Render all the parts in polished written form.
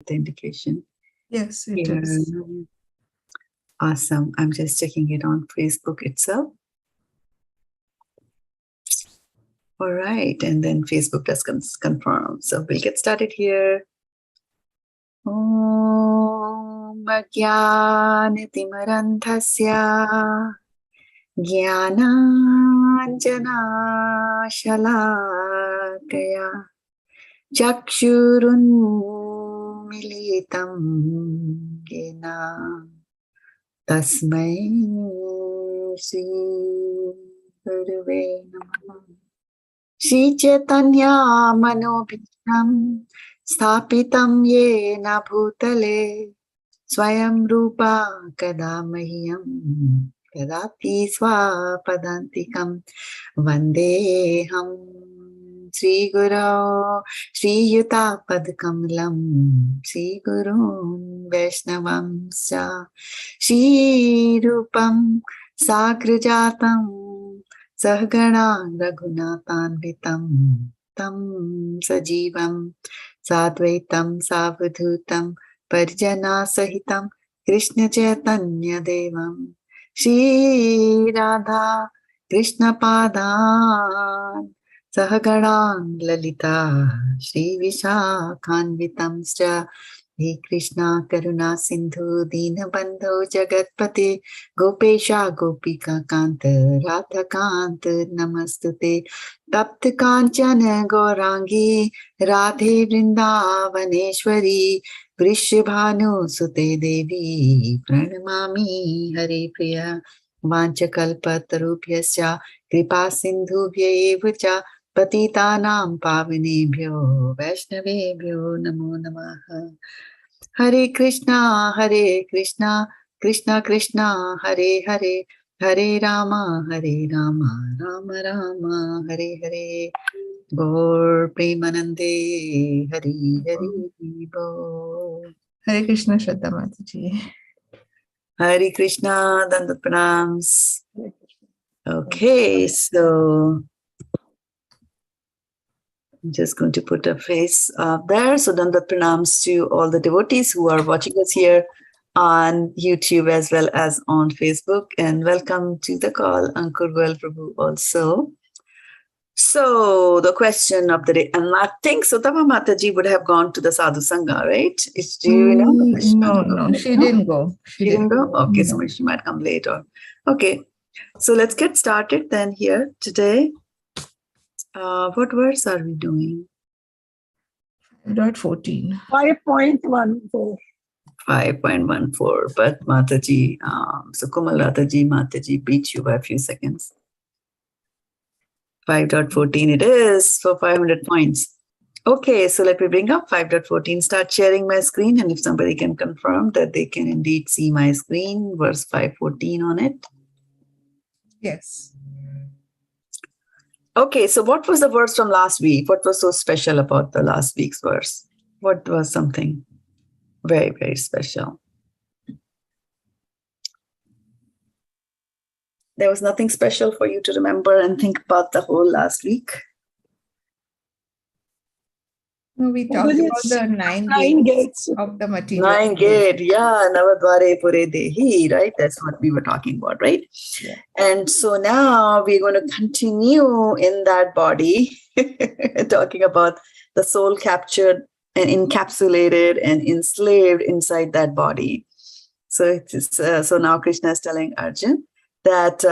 the indication? Yes, it Here. is. Awesome. I'm just checking it on Facebook itself. All right. And then Facebook does confirm. So we'll get started here. Om Ajnanatimirandhasya Jnananjana Shalakaya Chakshurunmilitam Yena Tasmai Shri Gurave Namaha. Shri Chaitanya Manobhisham Sthapitam Yena Bhutale Swayam Rupa Kadamahyam Kadati Swapadantikam Vandeham Sri Guru Sri Yuta Padkamalam Sri Guru Vaishnavam Sa Shri Rupam Sagrajatam Sahagana Raghunathanvitam Tam Sajivam Sadvaitam Savadhutam Parjana Sahitam Krishna Chaitanya Devam Shri Radha Krishna Padan Sahaganan Lalita Shri Vishakhanvitam Sra He Krishna Karuna Sindhu Dinabandho Jagatpate Gopesha Gopika Kanta Radha Kanta Namastute Tapta Kanchana Gaurangi Radhe Vrindavaneshwari Vrishabhanu Sute Devi Pranamami Hare Priya Vanchakalpatarubhyasya Kripa Sindhubhya evacha Patitanam Pavanebhyo Vaishnavebhyo Namo Namaha. Hare Krishna, Krishna Krishna, Hare Hare, Hare Rama, Rama Rama, Hare Hare. Gaur Premanande, Hare Hare Bo. Hare Krishna, Shraddha Mataji. Hare Krishna, Dandat Pranams. Okay, so I'm just going to put a face there. So Dandat Pranams to all the devotees who are watching us here on YouTube as well as on Facebook. And welcome to the call, Ankur Goel Prabhu also. So the question of the day, and I think Sutama Mataji would have gone to the Sadhu Sangha, right? Do you know? No, she didn't go. She didn't go? Okay, so she might come later. Okay, so let's get started then here today. What words are we doing? 5.14. 5.14. 5.14. But Mataji, Mataji beat you by a few seconds. 5.14 it is for 500 points. Okay, so let me bring up 5.14. Start sharing my screen, and if somebody can confirm that they can indeed see my screen, verse 5.14 on it. Yes. Okay, so what was the verse from last week? What was so special about the last week's verse? What was something very, very special? There was nothing special for you to remember and think about the whole last week? No, we talked about the nine gates of the material. 9 gate, yeah, Navadvare Pure Dehi, right? That's what we were talking about, right? Yeah. And so now we're going to continue in that body, talking about the soul captured and encapsulated and enslaved inside that body. So so now Krishna is telling Arjun that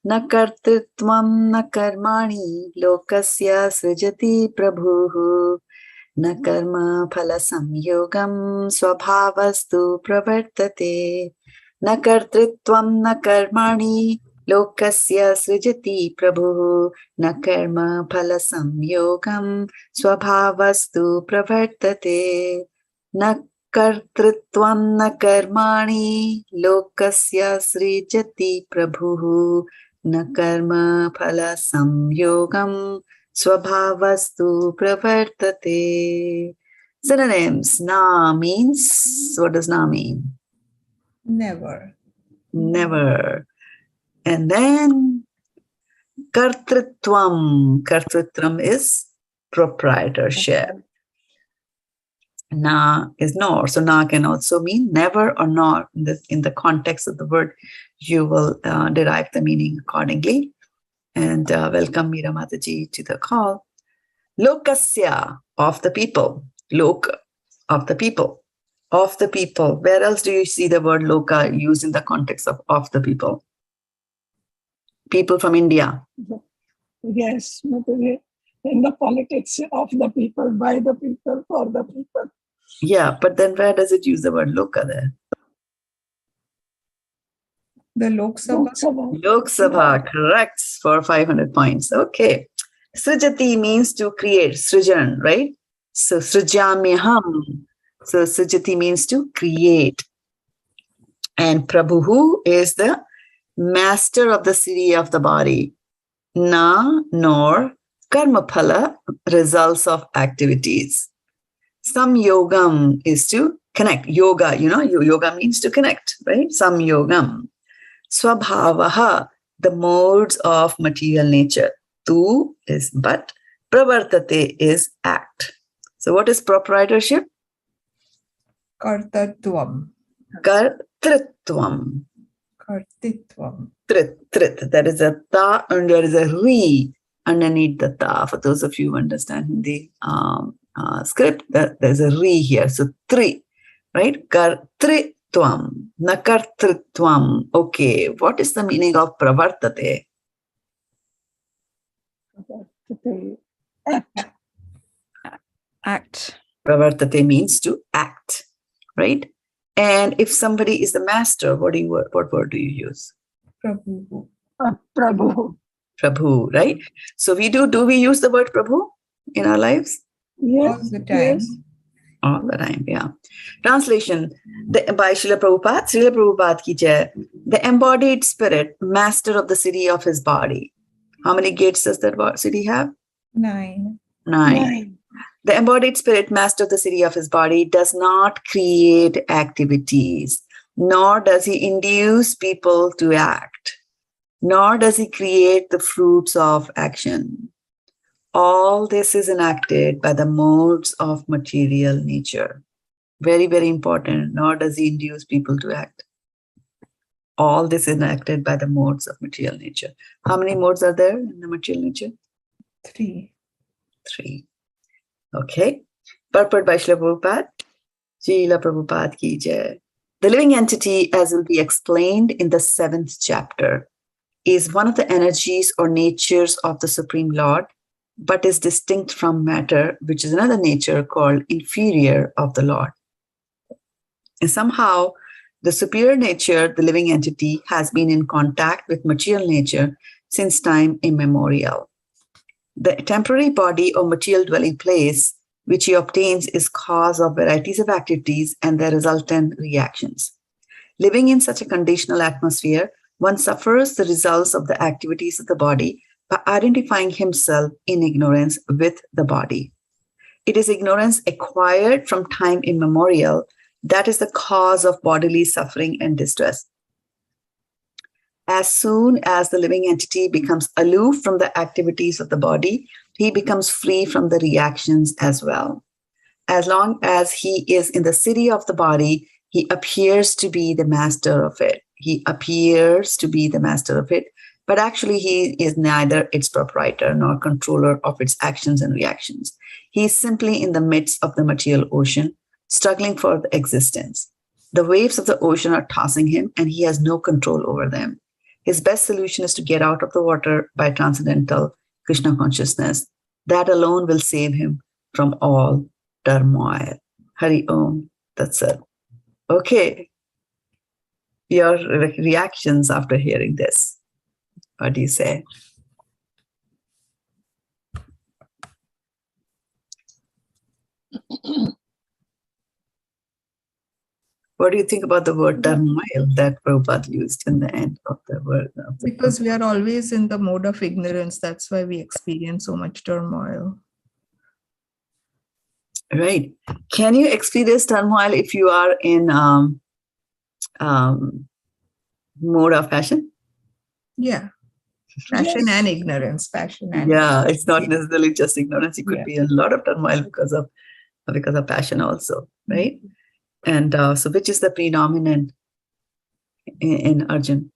na kartṛtvam na karmāṇi lokasya sṛjati prabhuḥ na karma-phala-saṁyogaṁ svabhāvastu pravartate na kartṛtvam na karmāṇi lokasya sṛjati prabhuḥ na karma-phala-saṁyogaṁ svabhāvastu pravartate na kartṛtvam na karmāṇi lokasya sṛjati prabhuḥ na karma-phala-saṁyogaṁ svabhāvastu pravartate. Synonyms. Na means, what does na mean? Never. Never. And then kartṛtvam. Kartṛtvam is proprietorship. Na is nor. So na can also mean never or not. In the context of the word, you will derive the meaning accordingly. And welcome Meera Mataji to the call. Lokasya, of the people. Loka, of the people. Of the people. Where else do you see the word loka used in the context of the people? People from India. Yes, in the politics of the people, by the people, for the people. Yeah, but then where does it use the word loka there? The Lok Sabha. Lok Sabha, correct, for 500 points. Okay. Sṛjati means to create, sṛjan, right? So sṛjamyaham. So sṛjati means to create. And prabhuḥ is the master of the city of the body. Na, nor, karma-phala, results of activities. Saṁyogam is to connect. Yoga, yoga means to connect, right? Saṁyogam. Svabhāvaḥ, the modes of material nature. Tu is but, pravartate is act. So what is proprietorship? Kartṛtvam. Kartṛtvam. Kartṛtvam. Trit. There is a ta and there is a re underneath the ta. For those of you who understand Hindi script, there's a re here. So tri, right? Kartṛtvam, na kartṛtvam. Okay, what is the meaning of pravartate? Act. Pravartate means to act, right? And if somebody is the master, what word do you use? Prabhuḥ. Prabhuḥ. Prabhuḥ, right? So do we use the word Prabhuḥ in our lives? Yes. All the time. Yes. All the time, yeah. Translation by Srila Prabhupada ki jai. The embodied spirit, master of the city of his body. How many gates does that city have? 9. 9. The embodied spirit, master of the city of his body, does not create activities, nor does he induce people to act, nor does he create the fruits of action. All this is enacted by the modes of material nature. Very, very important. Nor does he induce people to act. All this is enacted by the modes of material nature. How many modes are there in the material nature? 3. 3. Okay. Purport by Srila Prabhupada. Srila Prabhupada ki jai. The living entity, as will be explained in the 7th chapter, is one of the energies or natures of the Supreme Lord, but is distinct from matter, which is another nature called inferior of the Lord. And somehow, the superior nature, the living entity, has been in contact with material nature since time immemorial. The temporary body or material dwelling place which he obtains is cause of varieties of activities and their resultant reactions. Living in such a conditional atmosphere, one suffers the results of the activities of the body by identifying himself in ignorance with the body. It is ignorance acquired from time immemorial that is the cause of bodily suffering and distress. As soon as the living entity becomes aloof from the activities of the body, he becomes free from the reactions as well. As long as he is in the city of the body, he appears to be the master of it. He appears to be the master of it, but actually he is neither its proprietor nor controller of its actions and reactions. He is simply in the midst of the material ocean, struggling for existence. The waves of the ocean are tossing him, and he has no control over them. His best solution is to get out of the water by transcendental Krishna consciousness. That alone will save him from all turmoil. Hari Om, that's it. Okay. Your reactions after hearing this. What do you say? What do you think about the word turmoil that Prabhupada used in the end of the word? Because we are always in the mode of ignorance. That's why we experience so much turmoil. Right. Can you experience turmoil if you are in mode of passion? Yeah. Passion and ignorance. Passion and yeah, it's not necessarily just ignorance. You could be in a lot of turmoil because of because of passion also, right? And so which is the predominant in Arjun?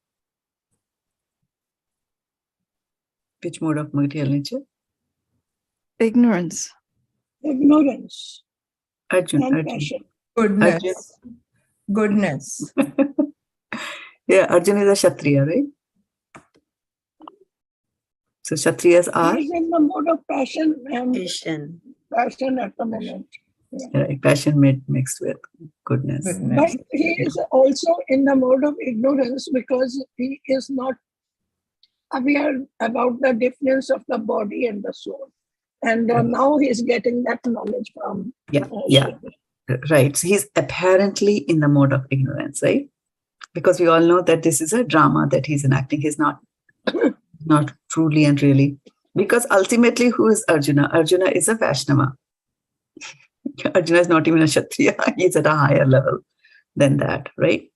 Which mode of material nature? Ignorance. Ignorance Arjun. and Arjun. passion. Goodness. Goodness. Yeah, Arjun is a Kshatriya, right? So Kshatriyas are He is in the mode of passion and passion at the moment. right, passion mixed with goodness. But he is also in the mode of ignorance because he is not aware about the difference of the body and the soul. And now he is getting that knowledge from Right. So he's apparently in the mode of ignorance, right? Because we all know that this is a drama that he's enacting. He's not truly and really. Because ultimately, who is Arjuna? Arjuna is a Vaishnava. Arjuna is not even a Kshatriya. He's at a higher level than that, right?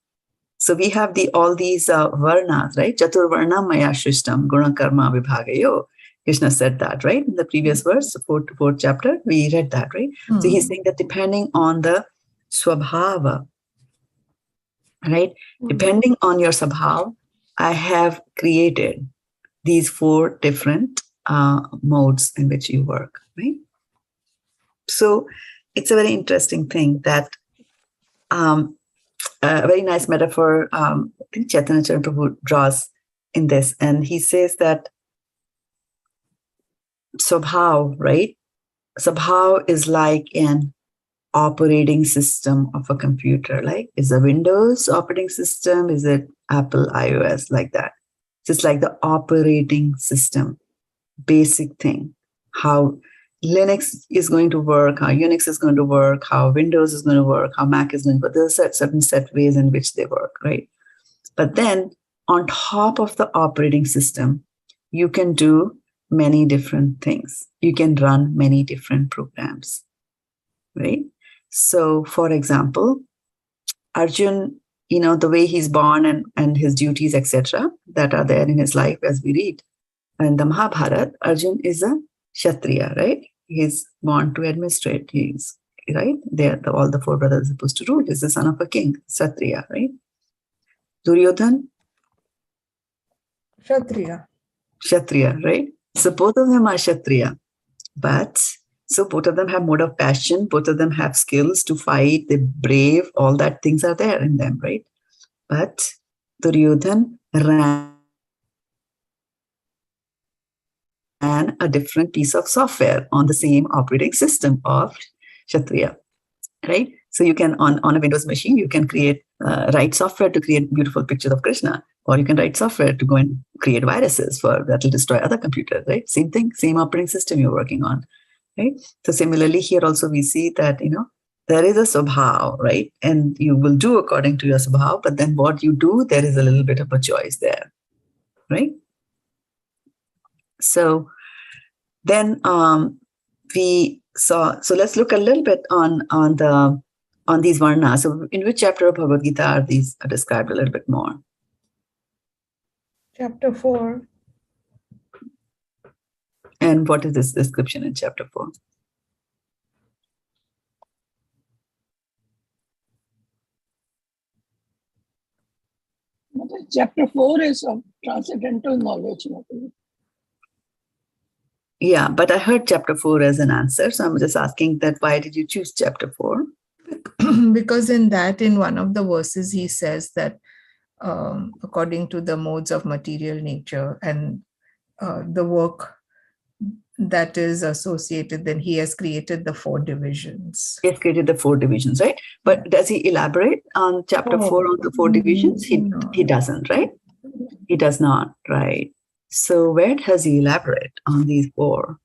So we have all these varnas, right? Chaturvarna maya shrishtam guna karma vibhagayo. Krishna said that, right? In the previous verse, fourth chapter, we read that, right? So he's saying that depending on the svabhāva, right? Depending on your svabhāva, I have created these 4 different modes in which you work, right? So it's a very interesting thing that a very nice metaphor I think Chaitanya Charan Prabhu draws in this, and he says that svabhāva, right? Svabhāva is like an operating system of a computer. Like, is a Windows operating system? Is it Apple iOS, like that? Just like the operating system, basic thing, how Linux is going to work, how Unix is going to work, how Windows is going to work, how Mac is going to work. There's a certain set ways in which they work, right? But then on top of the operating system, you can do many different things. You can run many different programs, right? So, for example, Arjun, the way he's born and his duties, etc., that are there in his life as we read. And the Mahabharata, Arjun is a Kshatriya, right? He's born to administrate. He's, right? All the 4 brothers are supposed to rule. He's the son of a king, Kshatriya, right? Duryodhan? Kshatriya, right? So both of them are Kshatriya. But, so both of them have mode of passion. Both of them have skills to fight. They're brave. All that things are there in them, right? But Duryodhan ran a different piece of software on the same operating system of Kshatriya, right? So you can, on a Windows machine, you can write software to create beautiful pictures of Krishna, or you can write software to go and create viruses that will destroy other computers, right? Same thing, same operating system you're working on, right? So similarly, here also we see that, there is a svabhāva, right? And you will do according to your svabhāva, but then what you do, there is a little bit of a choice there, right? So then we saw, so let's look a little bit on these varnas. So in which chapter of Bhagavad-gita are these described a little bit more? Chapter 4. And what is this description in chapter 4? Chapter 4 is of transcendental knowledge. Yeah, but I heard chapter 4 as an answer. So I'm just asking that why did you choose chapter 4? Because in one of the verses, he says that according to the modes of material nature and the work that is associated, then he has created the 4 divisions. He has created the 4 divisions, right? But does he elaborate on chapter 4 on the 4 divisions? He doesn't, right? He does not, right? So where does he elaborate on these 4?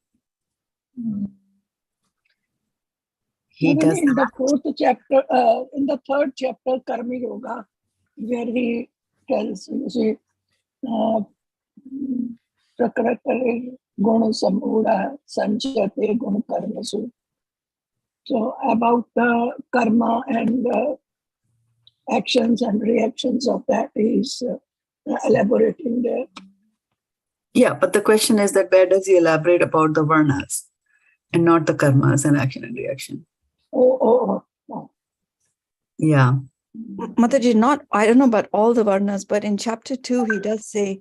He does in the 4th chapter, in the 3rd chapter, Karma Yoga, where he tells, pravartate guna samūಢa sṛjati guna karmasu. So about the karma and actions and reactions of that is elaborating there. Yeah, but the question is that where does he elaborate about the varnas and not the karmas and action and reaction? Yeah. Mataji, I don't know about all the varnas, but in chapter 2, he does say,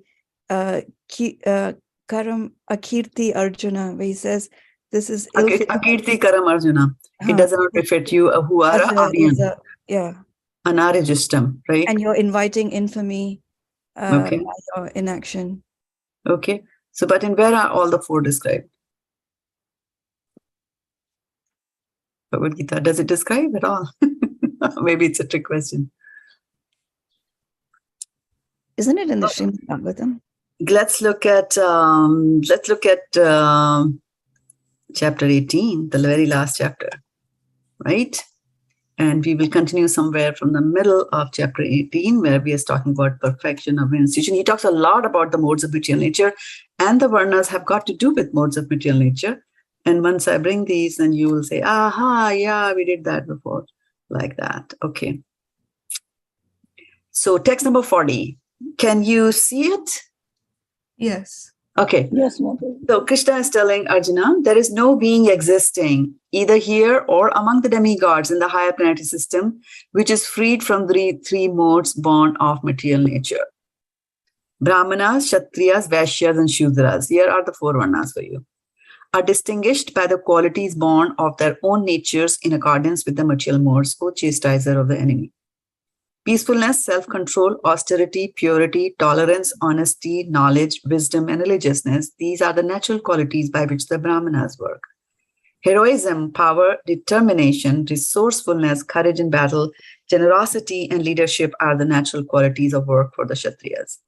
karam akirti Arjuna, where he says, this is Akirti karam Arjuna. It does not reflect you who are anarajistam, right? And you're inviting infamy by your inaction. Okay. So, but in where are all the 4 described? Bhagavad-gita, does it describe at all? Maybe it's a trick question. Isn't it in the Srimad Bhagavatam? Let's look at chapter 18, the very last chapter, right? And we will continue somewhere from the middle of chapter 18, where we are talking about perfection of institution. He talks a lot about the modes of material nature, and the varnas have got to do with modes of material nature. And once I bring these, then you will say, aha, yeah, we did that before, like that. Okay. So text number 40. Can you see it? Yes. Okay. Yes, so Krishna is telling Arjuna, there is no being existing, either here or among the demigods in the higher planetary system, which is freed from the 3 modes born of material nature. Brahmanas, Kshatriyas, Vaishyas, and Shudras. Here are the 4 varnas for you. Are distinguished by the qualities born of their own natures in accordance with the material modes, O chastiser of the enemy. Peacefulness, self-control, austerity, purity, tolerance, honesty, knowledge, wisdom, and religiousness, these are the natural qualities by which the Brahmanas work. Heroism, power, determination, resourcefulness, courage in battle, generosity, and leadership are the natural qualities of work for the Kshatriyas.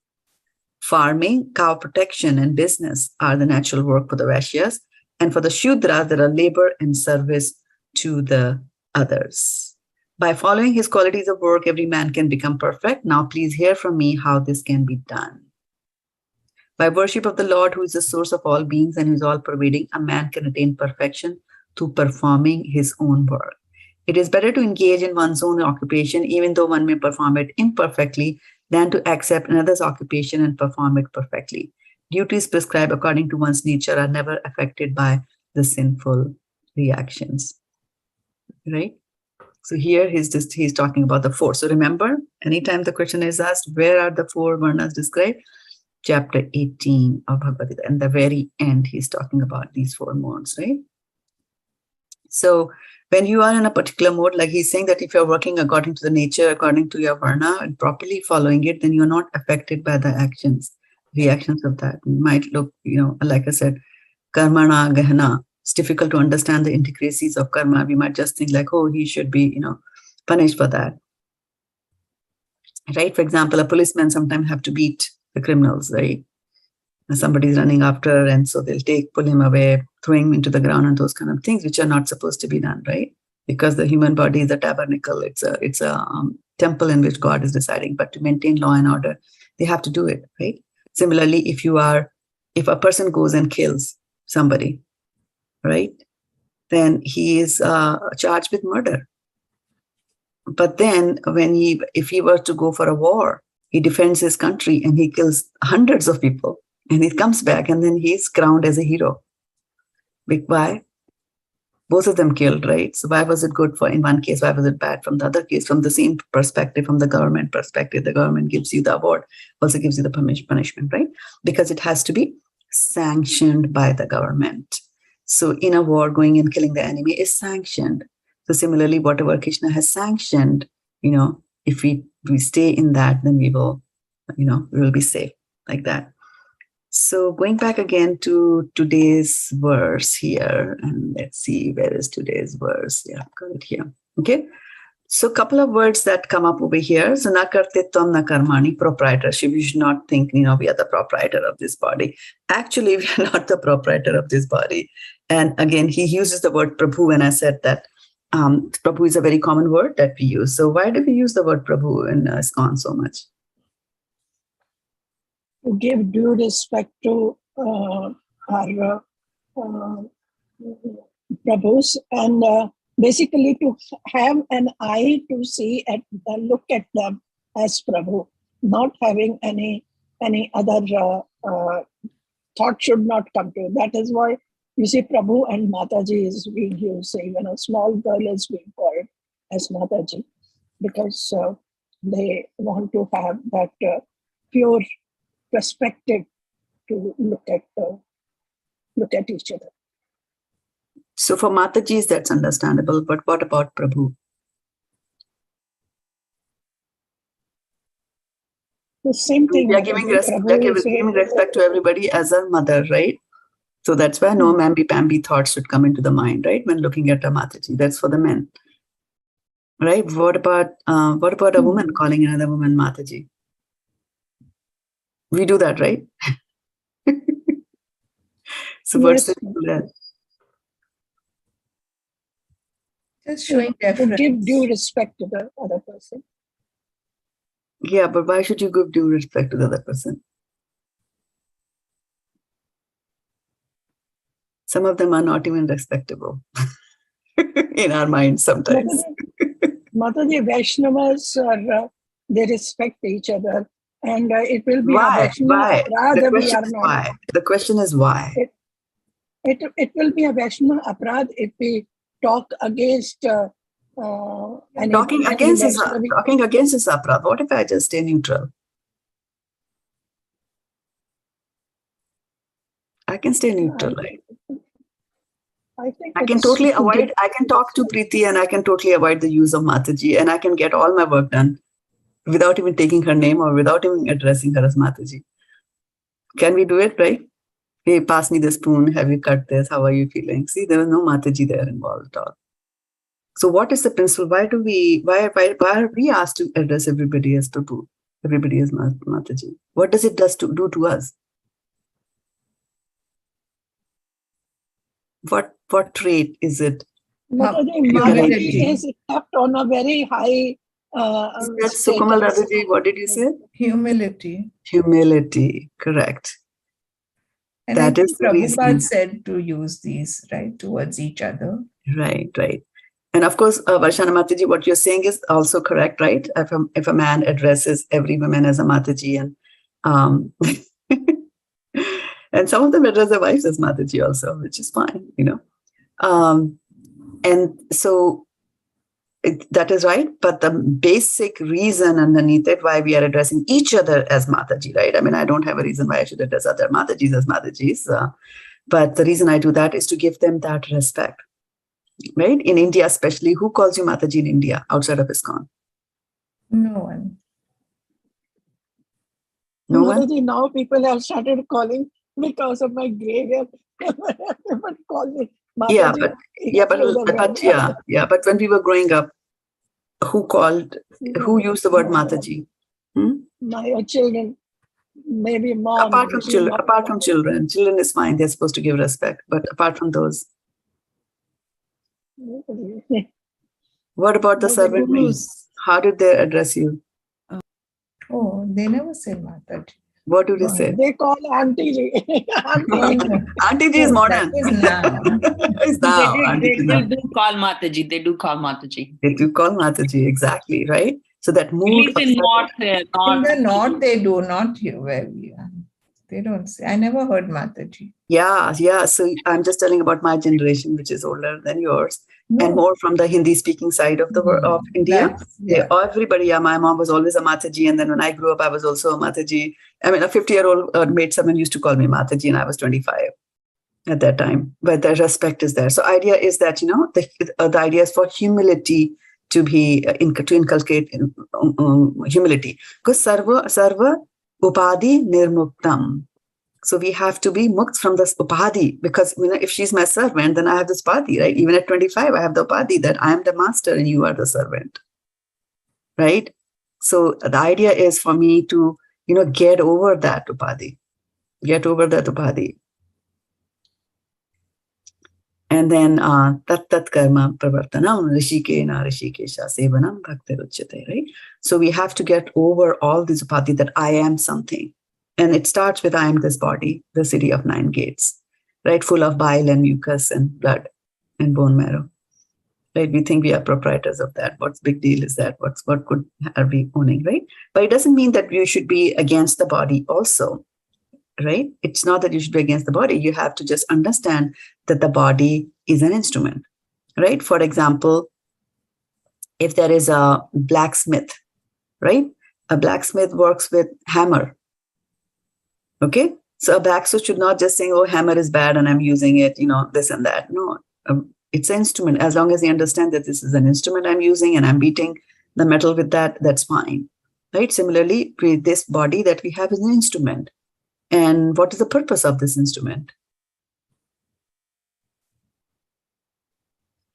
Farming, cow protection, and business are the natural work for the Vaishyas, and for the Shudras, there are labor and service to the others. By following his qualities of work, every man can become perfect. Now please hear from me how this can be done. By worship of the Lord, who is the source of all beings and who is all-pervading, a man can attain perfection through performing his own work. It is better to engage in one's own occupation, even though one may perform it imperfectly, than to accept another's occupation and perform it perfectly. Duties prescribed according to one's nature are never affected by the sinful reactions. Right? So here he's talking about the 4. So remember, anytime the question is asked, where are the 4 varnas described? Chapter 18 of Bhagavad-gita. And the very end, he's talking about these 4 modes, right? So when you are in a particular mode, like he's saying that if you're working according to the nature, according to your varna, and properly following it, then you're not affected by the reactions of that. It might look, like I said, karma-na gahana. It's difficult to understand the intricacies of karma. We might just think like, oh, he should be, punished for that. Right? For example, a policeman sometimes have to beat the criminals, right? Somebody's running after, and so they'll pull him away, throw him into the ground, and those kind of things, which are not supposed to be done, right? Because the human body is a tabernacle. It's a temple in which God is residing. But to maintain law and order, they have to do it, right? Similarly, if a person goes and kills somebody, right, then he is charged with murder. But then if he were to go for a war, he defends his country and he kills hundreds of people, and he comes back and then he's crowned as a hero. Why? Both of them killed, right? So why was it good in one case? Why was it bad from the other case? From the same perspective, from the government perspective, the government gives you the award, also gives you the punishment, right? Because it has to be sanctioned by the government. So in a war, going and killing the enemy is sanctioned. So similarly, whatever Krishna has sanctioned, if we stay in that, then we will be safe, like that. So going back again to today's verse here, and let's see, where is today's verse? Yeah, I've got it here. Okay. So a couple of words that come up over here. So na kartṛtvam na karmāṇi, proprietorship. You should not think, we are the proprietor of this body. Actually, we are not the proprietor of this body. And again, he uses the word prabhuḥ, and I said that prabhuḥ is a very common word that we use. So why do we use the word prabhuḥ in ISKCON so much? To give due respect to our prabhus, and basically to have an eye to see look at them as prabhu, not having any other thought should not come to. That is why You see, Prabhu and Mataji is being used. Even a small girl is being called as Mataji because they want to have that pure perspective to look at each other. So for Matajis, that's understandable. But what about Prabhu? The same thing. We are giving respect to everybody as a mother, right? So that's why no mamby-pamby thoughts should come into the mind, right? When looking at a Mataji, that's for the men, right? What about a woman calling another woman Mataji? We do that, right? So what's the rule there? Just showing To deference. give due respect to the other person. Yeah, but why should you give due respect to the other person? Some of them are not even respectable in our minds sometimes. Mataji, Vaishnavas they respect each other, and it will be a Vaishnava aparadha we are not. Why? The question is why. It will be a Vaishnava aparadha if we talk against. Talking against is aparadha. What if I just stay neutral? I can stay neutral, right? I can totally avoid. I can talk to Preeti and I can totally avoid the use of Mataji, and I can get all my work done without even taking her name or without even addressing her as Mataji. Can we do it, right? Hey, pass me the spoon. Have you cut this? How are you feeling? See, there was no Mataji there involved at all. So what is the principle? Why are we asked to address everybody as Prabhu? Everybody as Mataji. What does it do to us? What trait is it? Mataji is kept on a very high Sukamal Radhaji, what did you say? Humility. Humility, correct. And that is the reason. Prabhupada said to use these, right, towards each other. Right. And of course, Varshana Mataji, what you're saying is also correct, right? If a man addresses every woman as a Mataji, and and some of them address their wives as Mataji also, which is fine, and so that is right. But the basic reason underneath it why we are addressing each other as Mataji, right? I mean, I don't have a reason why I should address other Matajis as Matajis, but the reason I do that is to give them that respect. Right? In India, especially, who calls you Mataji in India outside of ISKCON? No one. No one? Now people have started calling because of my gray hair. People call me Mataji. But when we were growing up, who used the word Mataji? My children, maybe mom. Apart from children is fine. They're supposed to give respect. But apart from those, what about the servant maids? How did they address you? Oh, they never say Mataji. What do they say? They call Auntie Ji. Auntie Ji is modern. That is now. They do call Mataji. They do call Mataji, exactly, right? So that mood. At least in North. In the North, they do not hear where we are. They don't say. I never heard Mataji. Yeah. So I'm just telling about my generation, which is older than yours, and more from the Hindi-speaking side of of India. Everybody, my mom was always a Mataji, and then when I grew up, I was also a Mataji. I mean, a 50-year-old maid servant used to call me Mataji, and I was 25 at that time. But the respect is there. So idea is that the idea is for humility to be to inculcate humility, because sarva upadhi nirmuktam. So we have to be mukt from this upadhi, because if she's my servant, then I have this upadhi, right? Even at 25, I have the upadhi that I am the master and you are the servant, right? So the idea is for me to, get over that upadhi. And then tat karma pravartanam rishikena rishikesha sevanam bhaktiruchyate, right? So we have to get over all this upadhi that I am something. And it starts with I am this body, the city of 9 gates, right? Full of bile and mucus and blood and bone marrow. Right? We think we are proprietors of that. What's big deal is that? What are we owning, right? But it doesn't mean that you should be against the body also. right? It's not that you should be against the body. You have to just understand that the body is an instrument, right? For example, if there is a blacksmith, right? A blacksmith works with hammer. Okay? So a blacksmith should not just say, oh, hammer is bad and I'm using it, this and that. No, it's an instrument. As long as you understand that this is an instrument I'm using and I'm beating the metal with that, that's fine. Right? Similarly, this body that we have is an instrument. And what is the purpose of this instrument?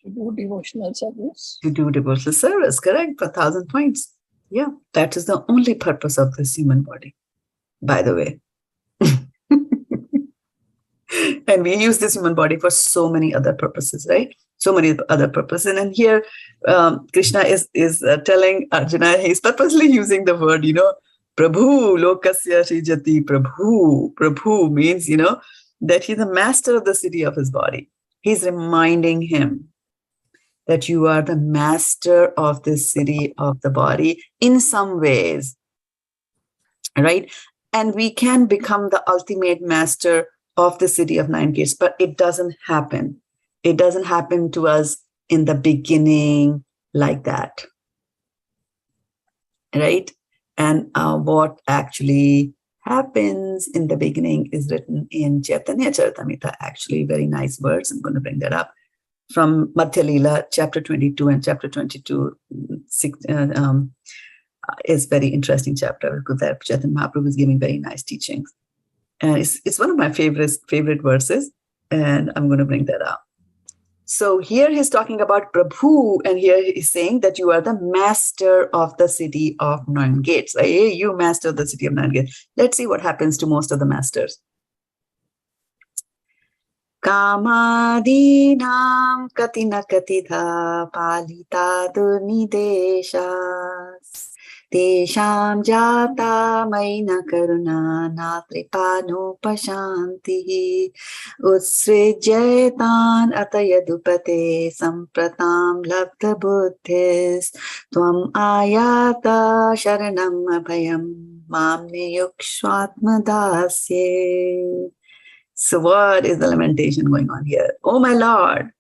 To do devotional service. To do devotional service, correct, for 1,000 points. Yeah, that is the only purpose of this human body, by the way. And we use this human body for so many other purposes, right? So many other purposes. And here, Krishna is telling Arjuna, he's purposely using the word, prabhuḥ, lokasya, sṛjati, prabhuḥ. Prabhuḥ means, that he's the master of the city of his body. He's reminding him that you are the master of this city of the body in some ways, right? And we can become the ultimate master of the city of 9 gates, but it doesn't happen. It doesn't happen to us in the beginning like that, right? And what actually happens in the beginning is written in Chaitanya Charitamrita, actually very nice words. I'm going to bring that up from Madhya Leela, chapter 22 and chapter 22 is very interesting chapter because there Chaitanya Mahaprabhu is giving very nice teachings. And it's one of my favorite verses, and I'm going to bring that up. So here he's talking about Prabhu, and here he's saying that you are the master of the city of 9 gates. Hey, you master the city of 9 gates. Let's see what happens to most of the masters. Kamadinam katina katitha palita durnideshas tesham jata maina karuna natripano pashanti utsrijetan atayadupate sampratam labdha buddhis tvam ayata sharanam abhayam mamne yukshvatmadasye. So what is the lamentation going on here? Oh my Lord,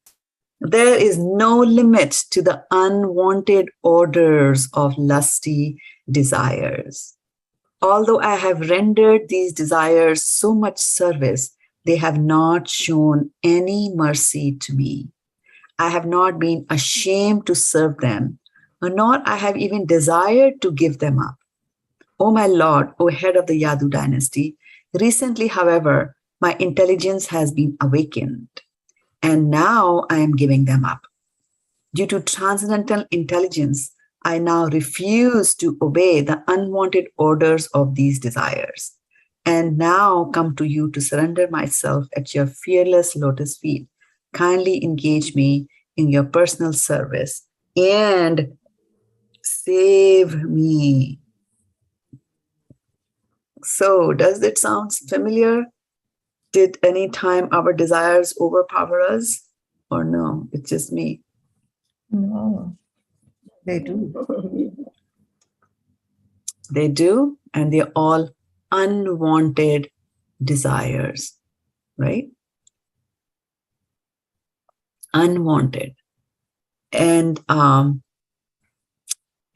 there is no limit to the unwanted orders of lusty desires. Although I have rendered these desires so much service, they have not shown any mercy to me. I have not been ashamed to serve them, nor I have even desired to give them up. Oh my Lord, O head of the Yadu dynasty, recently, however, my intelligence has been awakened, and now I am giving them up. Due to transcendental intelligence, I now refuse to obey the unwanted orders of these desires, and now come to you to surrender myself at your fearless lotus feet. Kindly engage me in your personal service and save me. So, does that sound familiar? Did any time our desires overpower us? Or no, it's just me? No, they do. They do, and they're all unwanted desires, right? Unwanted. And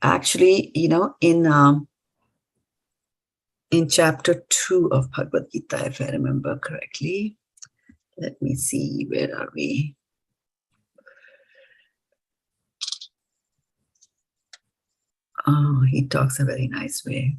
actually, in chapter 2 of Bhagavad-gita, if I remember correctly. Let me see, where are we? Oh, he talks a very nice way.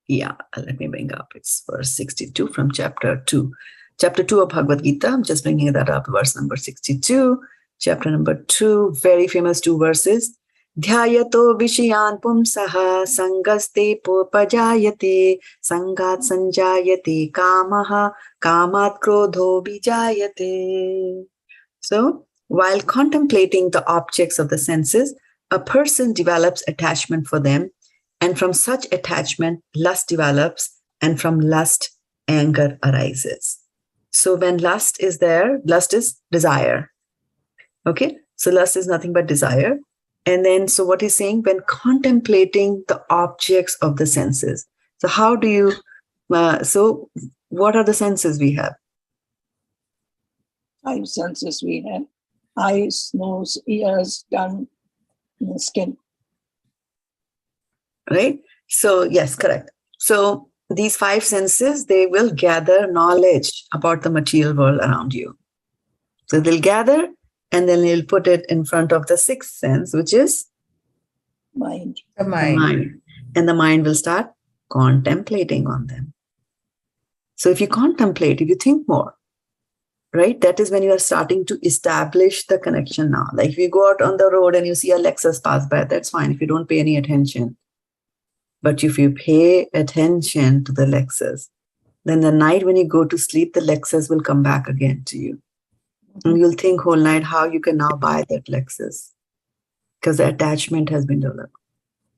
Yeah, let me bring up. It's verse 62 from chapter 2. Chapter 2 of Bhagavad-gita, I'm just bringing that up, verse number 62. Chapter number 2, very famous 2 verses. Dhyayato vishayan pumsaha sangaste pajayate sangat sanjayate kamaha kamat krodho bijayate. So, while contemplating the objects of the senses, a person develops attachment for them, and from such attachment, lust develops, and from lust, anger arises. So when lust is there, lust is desire. Okay, so lust is nothing but desire. And then, so what he's saying, when contemplating the objects of the senses. So how do you, so what are the senses we have? 5 senses we have: eyes, nose, ears, tongue, and skin. Right? So yes, correct. So these 5 senses, they will gather knowledge about the material world around you. So they'll gather, and then they'll put it in front of the 6th sense, which is Mind. The the mind. mind. And the mind will start contemplating on them. So if you contemplate, if you think more, right, that is when you are starting to establish the connection now. Like if you go out on the road and you see a Lexus pass by, that's fine if you don't pay any attention. But if you pay attention to the Lexus, then the night when you go to sleep, the Lexus will come back again to you. And you'll think whole night how you can now buy that Lexus, because the attachment has been developed.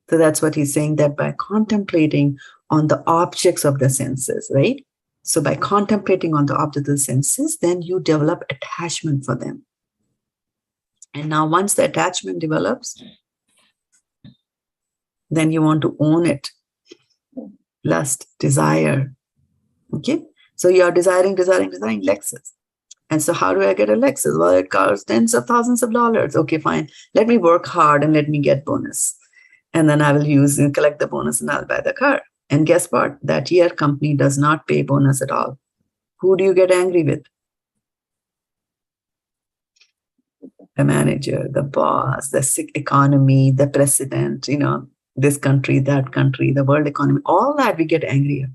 So that's what he's saying, that by contemplating on the objects of the senses, right? So by contemplating on the objects of the senses, then you develop attachment for them. And now once the attachment develops, then you want to own it. Lust, desire. Okay? So you're desiring Lexus. And so how do I get a Lexus? Well, it costs tens of thousands of dollars. Okay, fine. Let me work hard and let me get bonus. And then I will use and collect the bonus and I'll buy the car. And guess what? That year company does not pay bonus at all. Who do you get angry with? The manager, the boss, the sick economy, the president, this country, that country, the world economy, all that we get angry at.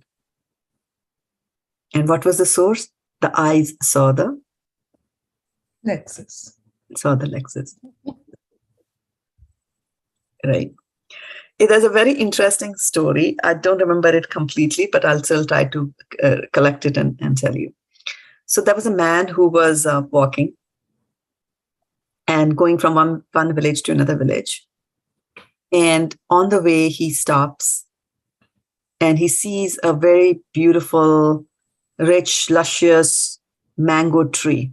And what was the source? The eyes saw the Lexus. Right. It is a very interesting story. I don't remember it completely, but I'll still try to collect it and tell you. So there was a man who was walking and going from one village to another village. And on the way, he stops and he sees a very beautiful, rich, luscious mango tree.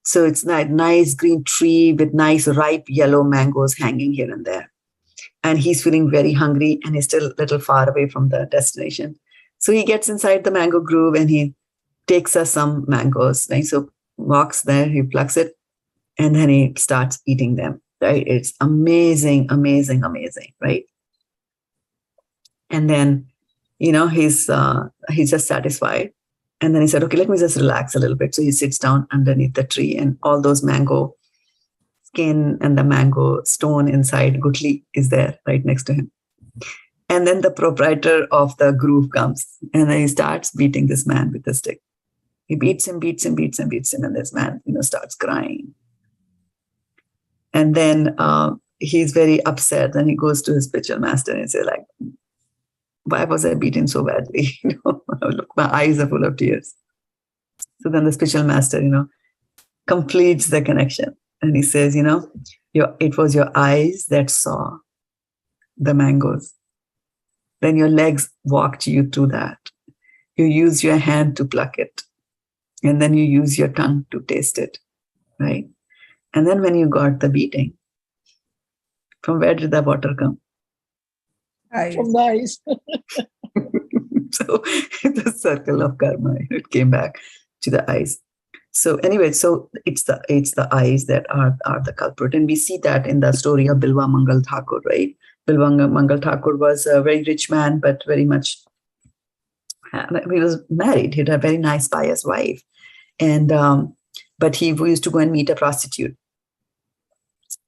So it's a nice green tree with nice ripe yellow mangoes hanging here and there. And he's feeling very hungry and he's still a little far away from the destination. So he gets inside the mango grove and he takes us some mangoes. Right? So walks there, he plucks it, and then he starts eating them. Right? It's amazing, amazing, amazing, right? And then, he's just satisfied. And then he said, okay, let me just relax a little bit. So he sits down underneath the tree and all those mango skin and the mango stone inside gutli is there right next to him. And then the proprietor of the grove comes and then he starts beating this man with a stick. He beats him. And this man, starts crying. And then he's very upset. And he goes to his spiritual master and he says, like, why was I beaten so badly? Look, my eyes are full of tears. So then the spiritual master, completes the connection. And he says, it was your eyes that saw the mangoes. Then your legs walked you through that. You use your hand to pluck it. And then you use your tongue to taste it, right? And then when you got the beating, from where did the water come? Eyes. From the eyes. So the circle of karma, it came back to the eyes. So anyway, so it's the eyes that are the culprit. And we see that in the story of Bilwa Mangal Thakur, right? Bilwa Mangal Thakur was a very rich man, but very much, he was married. He had a very nice, pious wife. And, but he used to go and meet a prostitute.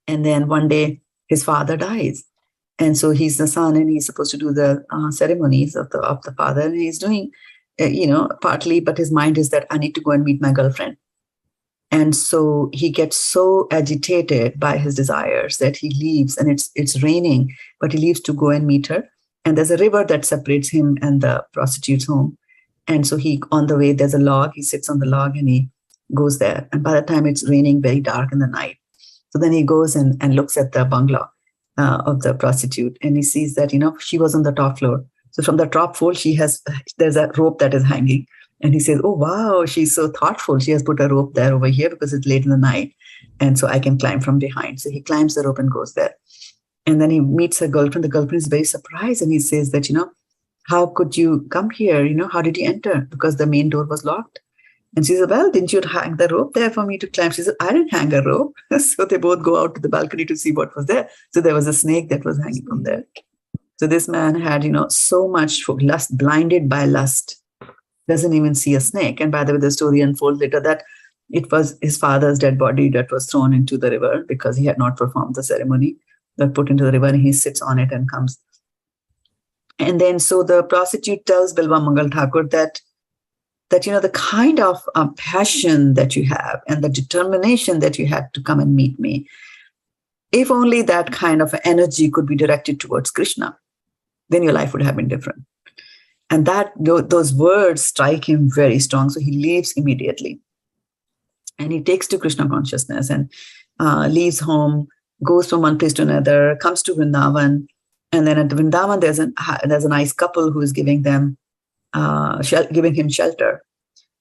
And then one day his father dies. And so he's the son and he's supposed to do the ceremonies of the father. And he's doing, partly, but his mind is that I need to go and meet my girlfriend. And so he gets so agitated by his desires that he leaves, and it's raining, but he leaves to go and meet her. And there's a river that separates him and the prostitute's home. And so on the way, there's a log. He sits on the log and he goes there. And by the time it's raining, very dark in the night. So then he goes and looks at the bungalow of the prostitute, and he sees that, she was on the top floor. So from the top floor, there's a rope that is hanging. And he says, oh, wow, she's so thoughtful. She has put a rope there over here because it's late in the night. And so I can climb from behind. So he climbs the rope and goes there. And then he meets her girlfriend. The girlfriend is very surprised. And he says that, how could you come here? How did you enter? Because the main door was locked. And she said, well, didn't you hang the rope there for me to climb? She said, I didn't hang a rope. So they both go out to the balcony to see what was there. So there was a snake that was hanging from there. So this man had, so much lust, blinded by lust, doesn't even see a snake. And by the way, the story unfolds later that it was his father's dead body that was thrown into the river because he had not performed the ceremony, that put into the river, and he sits on it and comes. And then so the prostitute tells Bilva Mangal Thakur that the kind of passion that you have and the determination that you had to come and meet me, if only that kind of energy could be directed towards Krishna, then your life would have been different. And those words strike him very strong. So he leaves immediately. And he takes to Krishna consciousness and leaves home, goes from one place to another, comes to Vrindavan. And then at Vrindavan, there's a nice couple who is giving him shelter.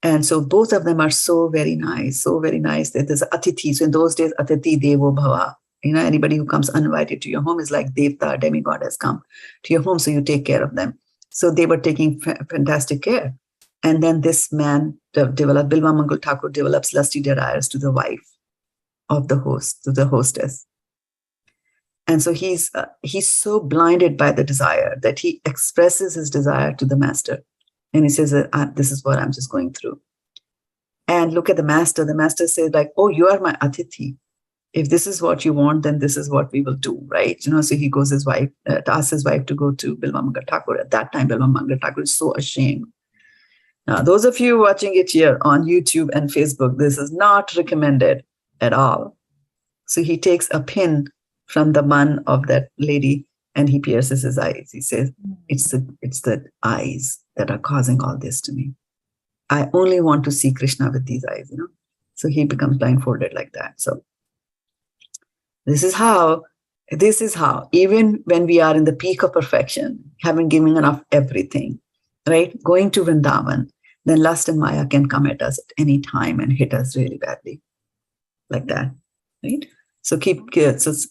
And so both of them are so very nice, so very nice. There's Atithi. So in those days, Atithi Devo Bhava. Anybody who comes uninvited to your home is like Devta, demigod has come to your home, so you take care of them. So they were taking fantastic care. And then this man developed, Bilva Mangal Thakur develops lusty desires to the wife of the host, to the hostess. And so he's so blinded by the desire that he expresses his desire to the master. And he says, this is what I'm just going through. And look at the master. The master says like, oh, you are my Atithi. If this is what you want, then this is what we will do, right? So he goes asks his wife to go to Bilva Mangal Thakur. At that time, Bilva Mangal Thakur is so ashamed. Now, those of you watching it here on YouTube and Facebook, this is not recommended at all. So he takes a pin from the bun of that lady and he pierces his eyes. He says, it's the eyes that are causing all this to me. I only want to see Krishna with these eyes, So he becomes blindfolded like that. So this is how, even when we are in the peak of perfection, having given enough everything, right? Going to Vrindavan, then lust and Maya can come at us at any time and hit us really badly. Like that, right? So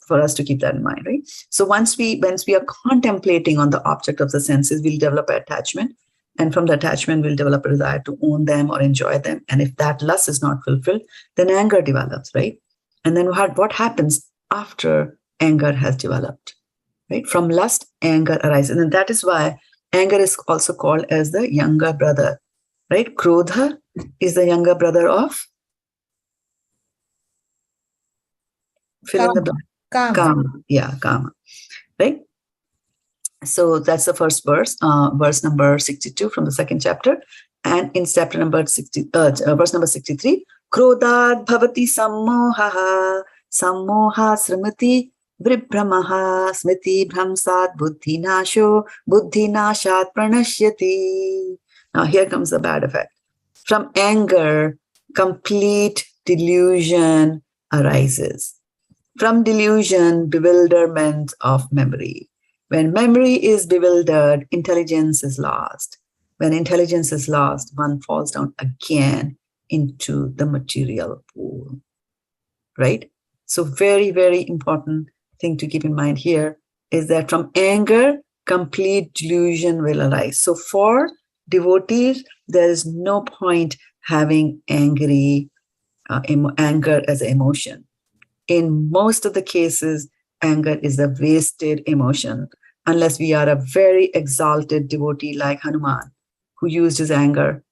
for us to keep that in mind, right? So once we are contemplating on the object of the senses, we'll develop attachment. And from the attachment, we'll develop a desire to own them or enjoy them. And if that lust is not fulfilled, then anger develops, right? And then what happens after anger has developed, right? From lust, anger arises. And that is why anger is also called as the younger brother, right? Krodha is the younger brother of? Fill in the blank. Kama. Yeah, Kama, right? So that's the first verse, verse number 62 from the second chapter. And in chapter number 60, verse number 63, Krodad bhavati sammohaha, sammoha srimati vibramaha, smiti bhramsat buddhinasho, buddhinashat pranashyati. Now here comes the bad effect. From anger, complete delusion arises. From delusion, bewilderment of memory. When memory is bewildered, intelligence is lost. When intelligence is lost, one falls down again into the material pool, right? So very, very important thing to keep in mind here is that from anger, complete delusion will arise. So for devotees, there is no point having anger as an emotion. In most of the cases, anger is a wasted emotion, unless we are a very exalted devotee like Hanuman, who used his anger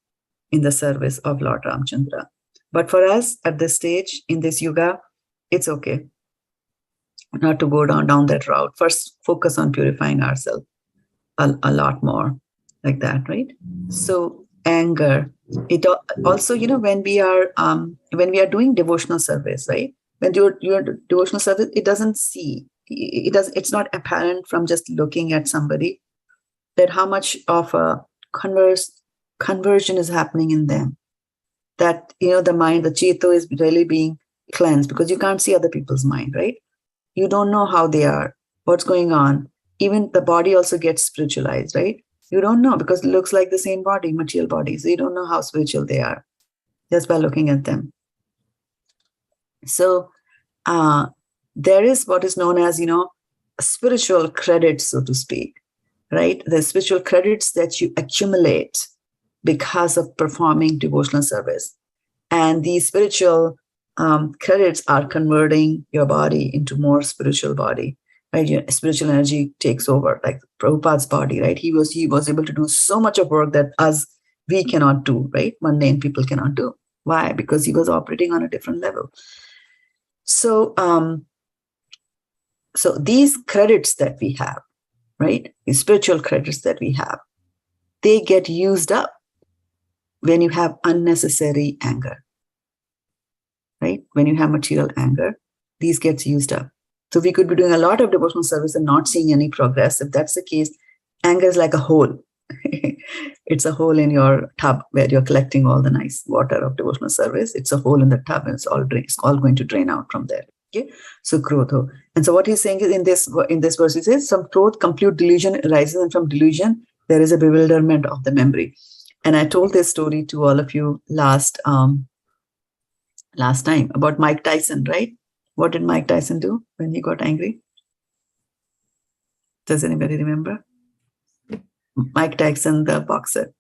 in the service of Lord Ramchandra. But for us at this stage, in this yuga, it's okay not to go down that route. First, focus on purifying ourselves a lot more like that, right? So anger, it also, when we are doing devotional service, right? When your devotional service, it doesn't see, it's not apparent from just looking at somebody that how much of a conversion is happening in them. That, the mind, the Cheto is really being cleansed because you can't see other people's mind, right? You don't know how they are, what's going on. Even the body also gets spiritualized, right? You don't know because it looks like the same body, material body. So you don't know how spiritual they are just by looking at them. So there is what is known as, spiritual credits, so to speak, right? The spiritual credits that you accumulate because of performing devotional service. And these spiritual credits are converting your body into more spiritual body, right? Your spiritual energy takes over, like Prabhupada's body, right? He was able to do so much of work that we cannot do, right? Mundane people cannot do. Why? Because he was operating on a different level. So, so these credits that we have, right? These spiritual credits that we have, they get used up when you have unnecessary anger, right? When you have material anger, these gets used up. So we could be doing a lot of devotional service and not seeing any progress. If that's the case, anger is like a hole. It's a hole in your tub where you're collecting all the nice water of devotional service. It's a hole in the tub and it's all going to drain out from there. Okay, so krodho. And so what he's saying is in this verse, he says, some krodh, complete delusion arises, and from delusion there is a bewilderment of the memory. And I told this story to all of you last time about Mike Tyson, right? What did Mike Tyson do when he got angry? Does anybody remember? Mike Tyson, the boxer.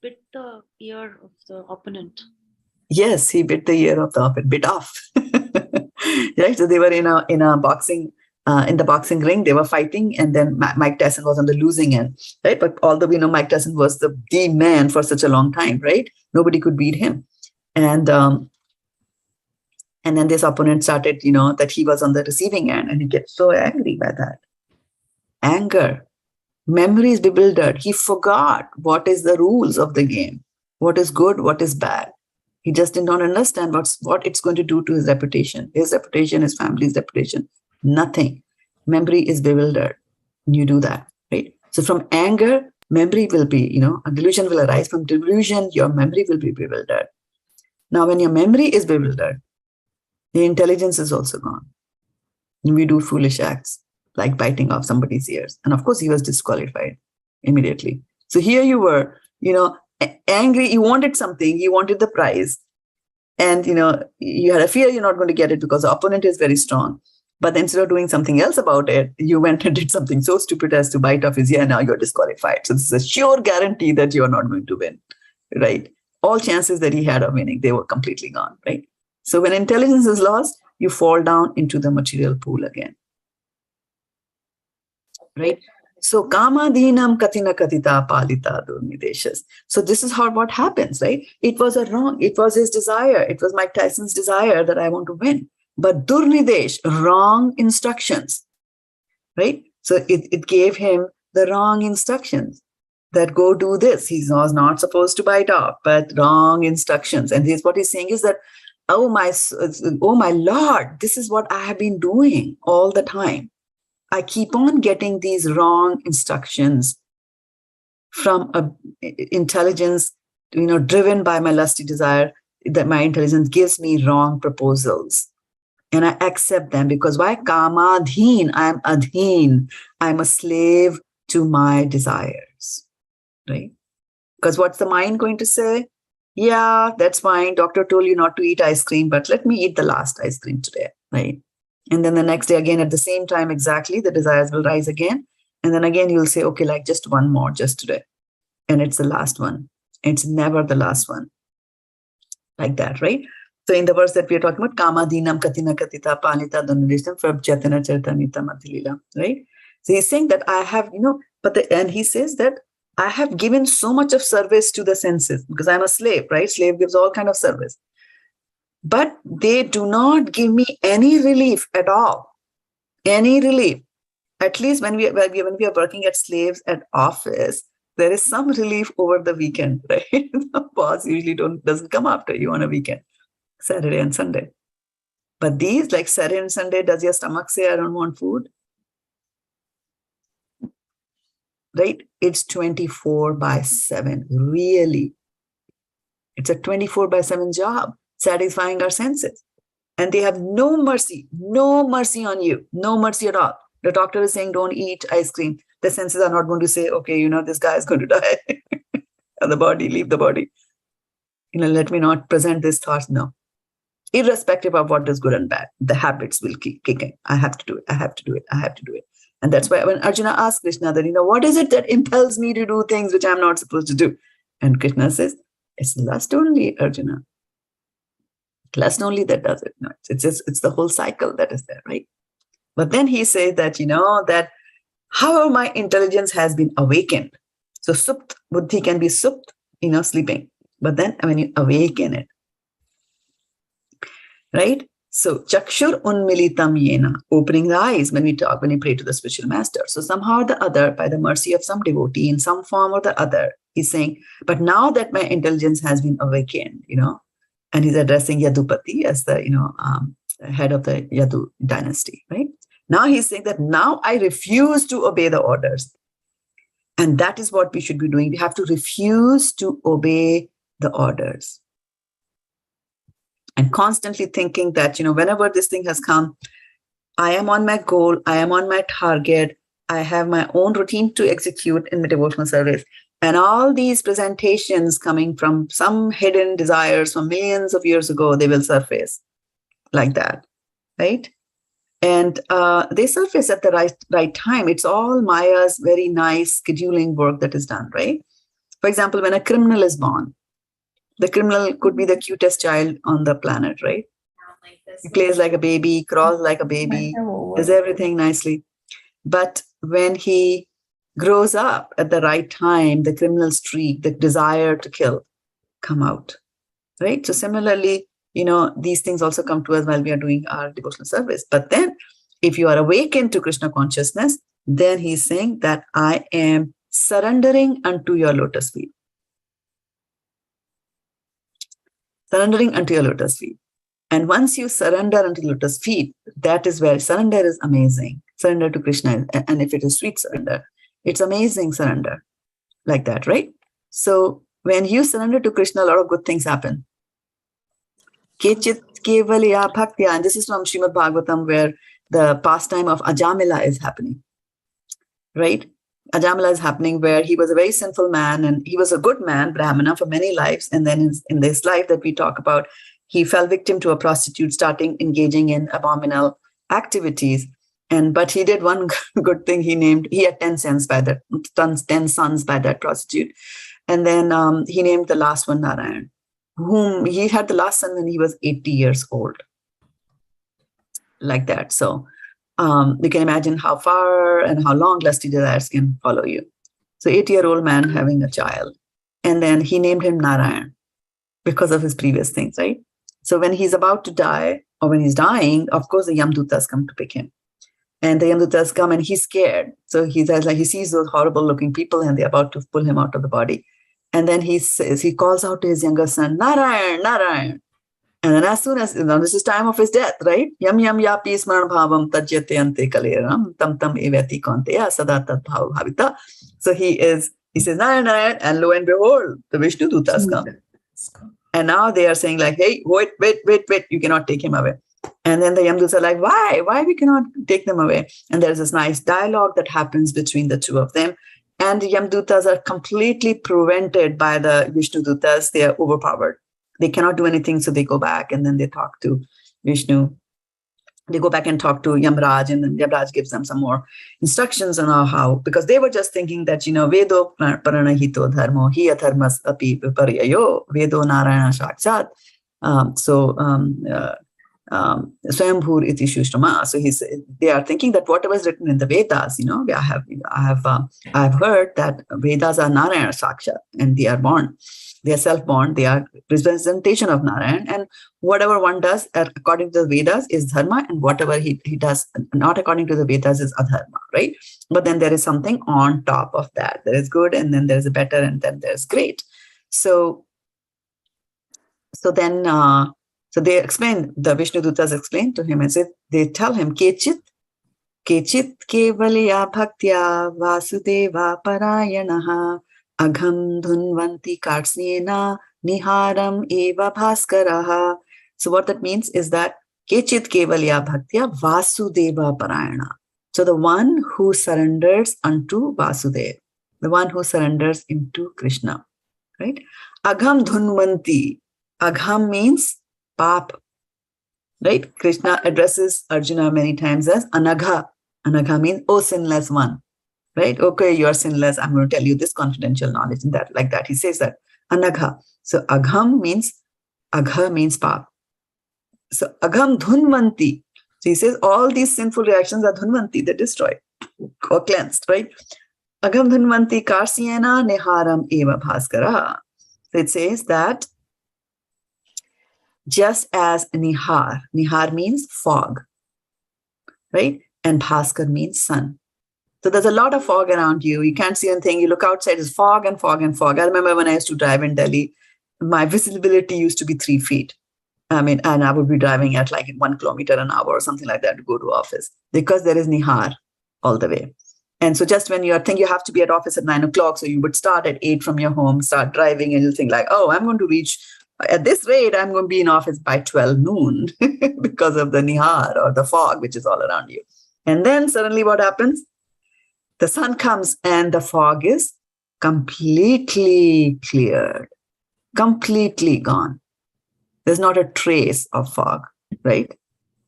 Bit the ear of the opponent. Yes, he bit the ear of the opponent, bit off. Right? So they were in a boxing, in the boxing ring, they were fighting, and then Mike Tyson was on the losing end, right? But although we know Mike Tyson was the man for such a long time, right? Nobody could beat him. And then this opponent started, that he was on the receiving end, and he gets so angry by that. Anger. Memory is bewildered. He forgot what is the rules of the game. What is good, what is bad. He just did not understand what it's going to do to his reputation, his family's reputation. Nothing. Memory is bewildered. You do that, right? So from anger, memory will be, a delusion will arise. From delusion, your memory will be bewildered. Now, when your memory is bewildered, the intelligence is also gone. And we do foolish acts like biting off somebody's ears. And of course, he was disqualified immediately. So here you were, angry, you wanted something, you wanted the prize. And, you had a fear you're not going to get it because the opponent is very strong. But instead of doing something else about it, you went and did something so stupid as to bite off his ear, and now you're disqualified. So this is a sure guarantee that you're not going to win, right? All chances that he had of winning, they were completely gone, right? So when intelligence is lost, you fall down into the material pool again, right? So kamadhinam katina katita palita durnideshas. So this is what happens, right? It was his desire. It was Mike Tyson's desire that I want to win. But durnidesh, wrong instructions, right? So it gave him the wrong instructions that go do this. He was not supposed to bite off, but wrong instructions. And what he's saying is that, oh my Lord, this is what I have been doing all the time. I keep on getting these wrong instructions from intelligence, driven by my lusty desire, that my intelligence gives me wrong proposals. And I accept them because why? Kamadhin, I'm adhin. I'm a slave to my desires, right? Because what's the mind going to say? Yeah, that's fine. Doctor told you not to eat ice cream, but let me eat the last ice cream today, right? And then the next day again, at the same time, exactly, the desires will rise again. And then again, you'll say, okay, like just one more, just today. And it's the last one. It's never the last one. Like that, right? So in the verse that we are talking about, kamadhinam katina katita palita dhanadishtam prabhyatana chartanita mathilila, right? So he's saying that I have, and he says that I have given so much of service to the senses because I'm a slave, right? Slave gives all kind of service. But they do not give me any relief at all. Any relief. At least when we are working at slaves at office, there is some relief over the weekend, right? The boss usually doesn't come after you on a weekend, Saturday and Sunday. But these, like Saturday and Sunday, does your stomach say, I don't want food? Right? It's 24/7, really. It's a 24/7 job, satisfying our senses. And they have no mercy on you, no mercy at all. The doctor is saying, don't eat ice cream. The senses are not going to say, okay, this guy is going to die. And the body, leave the body. Let me not present these thoughts. No. Irrespective of what is good and bad, the habits will keep kicking. I have to do it. I have to do it. I have to do it. And that's why when Arjuna asked Krishna that, what is it that impels me to do things which I'm not supposed to do? And Krishna says, it's lust only, Arjuna. Lust only that does it. No, it's the whole cycle that is there, right? But then he says that, that however my intelligence has been awakened. So supt, buddhi can be supt, sleeping. But then when you awaken it, right? So chakshur unmilitam yena, opening the eyes when we pray to the spiritual master. So somehow or the other, by the mercy of some devotee in some form or the other, he's saying, but now that my intelligence has been awakened, and he's addressing Yadupati as the, head of the Yadu dynasty, right? Now he's saying that now I refuse to obey the orders. And that is what we should be doing. We have to refuse to obey the orders. And constantly thinking that, whenever this thing has come, I am on my goal, I am on my target, I have my own routine to execute in my devotional service. And all these presentations coming from some hidden desires from millions of years ago, they will surface like that, right? And they surface at the right time. It's all Maya's very nice scheduling work that is done, right? For example, when a criminal is born, the criminal could be the cutest child on the planet, right? He plays like a baby, crawls like a baby, does everything nicely. But when he grows up at the right time, the criminal streak, the desire to kill, come out, right? So similarly, these things also come to us while we are doing our devotional service. But then if you are awakened to Krishna consciousness, then he's saying that I am surrendering unto your lotus feet. Surrendering unto your lotus feet. And once you surrender unto lotus feet, that is where surrender is amazing. Surrender to Krishna. And if it is sweet surrender, it's amazing surrender like that, right? So when you surrender to Krishna, a lot of good things happen. Kechit kevalya bhaktya. And this is from Srimad Bhagavatam, where the pastime of Ajamila is happening, right? Ajamila is happening where he was a very sinful man and he was a good man, Brahmana, for many lives. And then in this life that we talk about, he fell victim to a prostitute, starting engaging in abominable activities. But he did one good thing. He had 10 sons by that prostitute. And then he named the last one Narayan, whom he had the last son when he was 80 years old. Like that. So you can imagine how far and how long lusty desires can follow you. So 80-year-old man having a child. And then he named him Narayan because of his previous things, right? So when he's about to die, or when he's dying, of course, the Yamdutas come to pick him. And the Yamdutas come and he's scared. So he sees those horrible looking people and they're about to pull him out of the body. And then he calls out to his younger son, Narayan, Narayan. And then as soon as, this is time of his death, right? Yam yam yapi smaran bhavam tajyate ante kaleram tam tam evati konteya sada tad bhav bhavita. So he says, Narayan, Narayan, and lo and behold, the Vishnu Dutas come. And now they are saying like, hey, wait, you cannot take him away. And then the Yamdutas are like, why we cannot take them away? And there's this nice dialogue that happens between the two of them. And the Yamdutas are completely prevented by the Vishnu Dutas. They are overpowered. They cannot do anything, so they go back and then they talk to Vishnu. They go back and talk to Yamraj, and then Yamraj gives them some more instructions on how, because they were just thinking that, Vedo paranahito dharmo, hi adharmas api viparyayo, Vedo narayana sakshat. Swayambhur iti shushrama. So they are thinking that whatever is written in the Vedas, I have heard that Vedas are Narayana Sakshat, and they are born. They are self-born. They are representation of Narayan. And whatever one does according to the Vedas is dharma, and whatever he does not according to the Vedas is adharma, right? But then there is something on top of that. There is good, and then there is a better, and then there's great. So they explain, the Vishnu Dutas explain to him and say, they tell him, Kechit kevalya bhaktya vasudeva parayanaha agham dhunvanti kartsena niharam eva bhaskaraha. So what that means is that Kechit kevalya bhaktya vasudeva parayana. So the one who surrenders unto Vasudeva, the one who surrenders into Krishna, right? Agham dhunvanti. Agham means pap, right? Krishna addresses Arjuna many times as Anagha. Anagha means, oh, sinless one, right? Okay, you are sinless. I'm going to tell you this confidential knowledge and that, like that. He says that. Anagha. So Agham means, Agha means pap. So Agham dhunvanti. So he says all these sinful reactions are dhunvanti, they're destroyed or cleansed, right? Agham dhunvanti karsyena neharam eva bhaskara. So it says that just as nihar, nihar means fog, right? And bhaskar means sun. So there's a lot of fog around you. You can't see anything. You look outside, it's fog and fog and fog. I remember when I used to drive in Delhi, my visibility used to be 3 feet. I mean, and I would be driving at like 1 kilometer an hour or something like that to go to office because there is nihar all the way. And so just when you think you have to be at office at 9 o'clock, so you would start at 8 from your home, start driving, and you'll think like, oh, I'm going to reach, at this rate, I'm going to be in office by 12 noon because of the nihar or the fog, which is all around you. And then suddenly what happens? The sun comes and the fog is completely cleared, completely gone. There's not a trace of fog, right?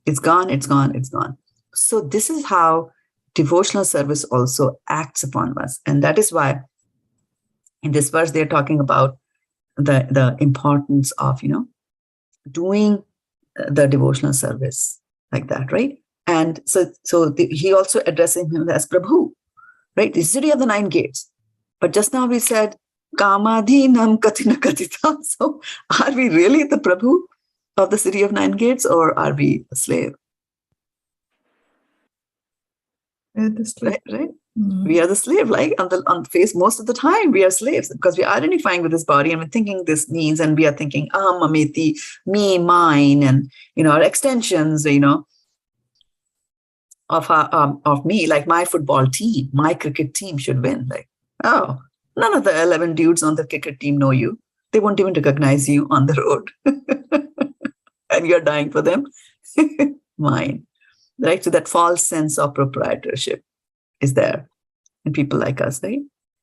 It's gone, it's gone, it's gone. So this is how devotional service also acts upon us. And that is why in this verse, they're talking about the importance of, doing the devotional service like that, right? And so he also addressing him as Prabhu, right? The city of the 9 gates. But just now we said, Kamadhinam katina katitam. So are we really the Prabhu of the city of 9 gates, or are we a slave? Right? Mm-hmm. We are the slave, like on the face most of the time we are slaves because we are identifying with this body and we're thinking this means, and we are thinking mameti, me, mine, and our extensions, of me, like my football team, my cricket team should win. Like, oh, none of the 11 dudes on the cricket team know you. They won't even recognize you on the road. And you're dying for them. Mine. Right? So that false sense of proprietorship is there in people like us, right?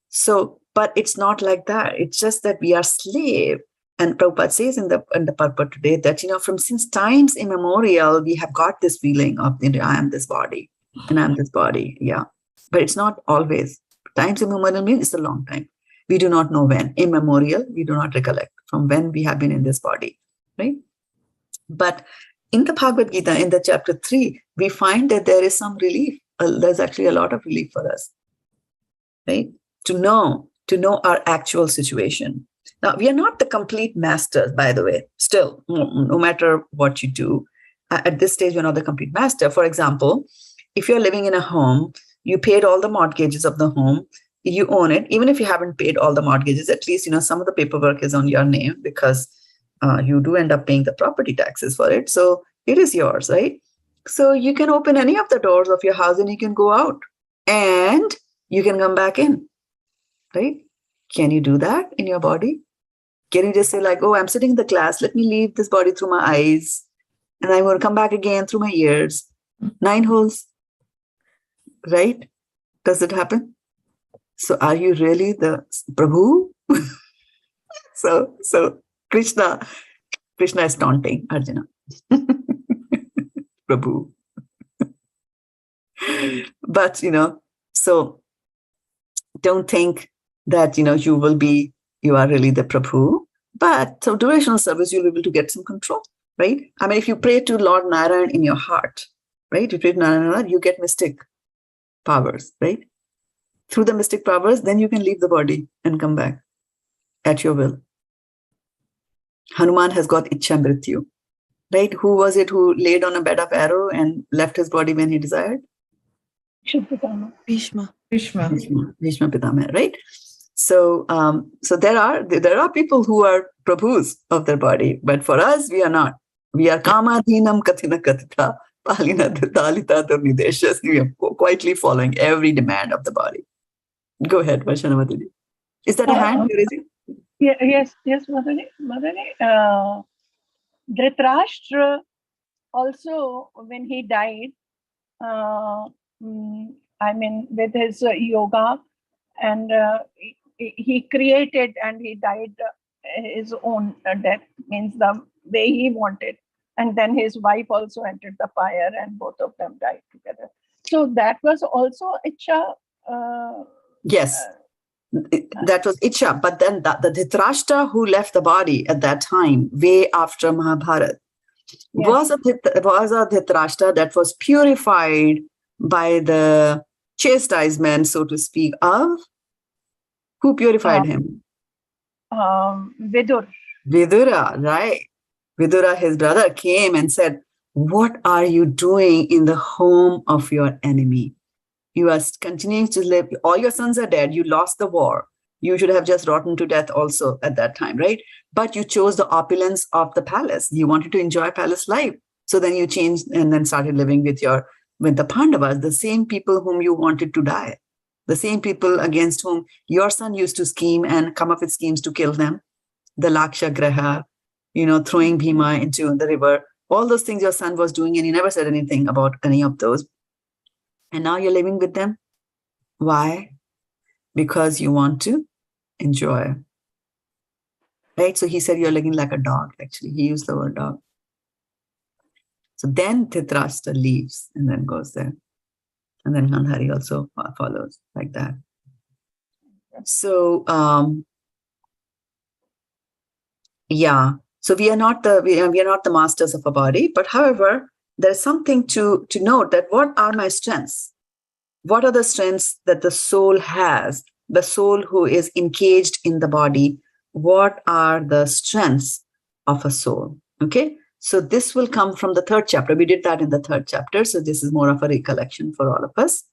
So, but it's not like that. It's just that we are slave. And Prabhupada says in the purport today that, from since times immemorial, we have got this feeling of, I am this body and I'm this body. Yeah. But it's not always. Times immemorial means it's a long time. We do not know when. Immemorial, we do not recollect from when we have been in this body, right? But in the Bhagavad-gita, in the chapter 3, we find that there is some relief. There's actually a lot of relief for us, right? To know our actual situation. Now, we are not the complete masters, by the way. Still, no matter what you do, at this stage, we're not the complete master. For example, if you're living in a home, you paid all the mortgages of the home, you own it. Even if you haven't paid all the mortgages, at least, some of the paperwork is on your name because you do end up paying the property taxes for it. So it is yours, right? So you can open any of the doors of your house and you can go out and you can come back in, right? Can you do that in your body? Can you just say like, oh, I'm sitting in the class, let me leave this body through my eyes and I'm going to come back again through my ears. 9 holes, right? Does it happen? So are you really the Prabhu? So Krishna is taunting Arjuna. Prabhu. But, so don't think that, you are really the Prabhu. But so devotional service, you'll be able to get some control, right? I mean, if you pray to Lord Narayan in your heart, right? You pray to Narayan, you get mystic powers, right? Through the mystic powers, then you can leave the body and come back at your will. Hanuman has got Ichha Mrityu, right? Who was it who laid on a bed of arrow and left his body when he desired? Bhishma Pitama, right? So there are people who are Prabhus of their body, but for us, we are not. We are Kamadhinam Katina Katita Palina Dalita Nideshas. We are quietly following every demand of the body. Go ahead, Vaishnava. Is that a hand you're raising? Yes, Madhuri. Dhritarashtra also, when he died, with his yoga, and he created and he died his own death, means the way he wanted. And then his wife also entered the fire and both of them died together. So that was also Ichha. Yes, that was Ichha. But then the Dhritarashtra who left the body at that time, way after Mahabharata, was a Dhritarashtra that was purified by the chastisement, so to speak, of who purified him? Vidura, right? Vidura, his brother, came and said, "What are you doing in the home of your enemy? You are continuing to live. All your sons are dead. You lost the war. You should have just rotten to death also at that time, right? But you chose the opulence of the palace. You wanted to enjoy palace life. So then you changed and then started living with the Pandavas, the same people whom you wanted to die, the same people against whom your son used to scheme and come up with schemes to kill them. The Laksha Graha, throwing Bhima into the river, all those things your son was doing, and he never said anything about any of those. And now you're living with them. Why? Because you want to enjoy. Right? So he said you're living like a dog, actually. He used the word dog. So then Dhritarashtra leaves and then goes there. And then Gandhari also follows like that. So, so we are not the masters of our body, but however, there's something to note that what are my strengths? What are the strengths that the soul has? The soul who is encaged in the body, what are the strengths of a soul? Okay, so this will come from the 3rd chapter. We did that in the 3rd chapter, so this is more of a recollection for all of us.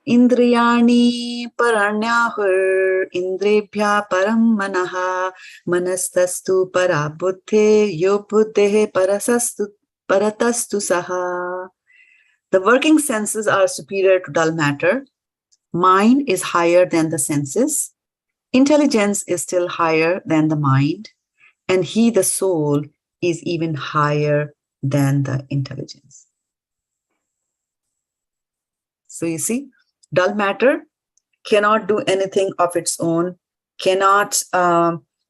Indriyani paranyahur indribhya param manaha manastastu para buddhe yo buddhe paratastu saha. The working senses are superior to dull matter. Mind is higher than the senses. Intelligence is still higher than the mind. And he, the soul, is even higher than the intelligence. So you see, dull matter cannot do anything of its own, cannot,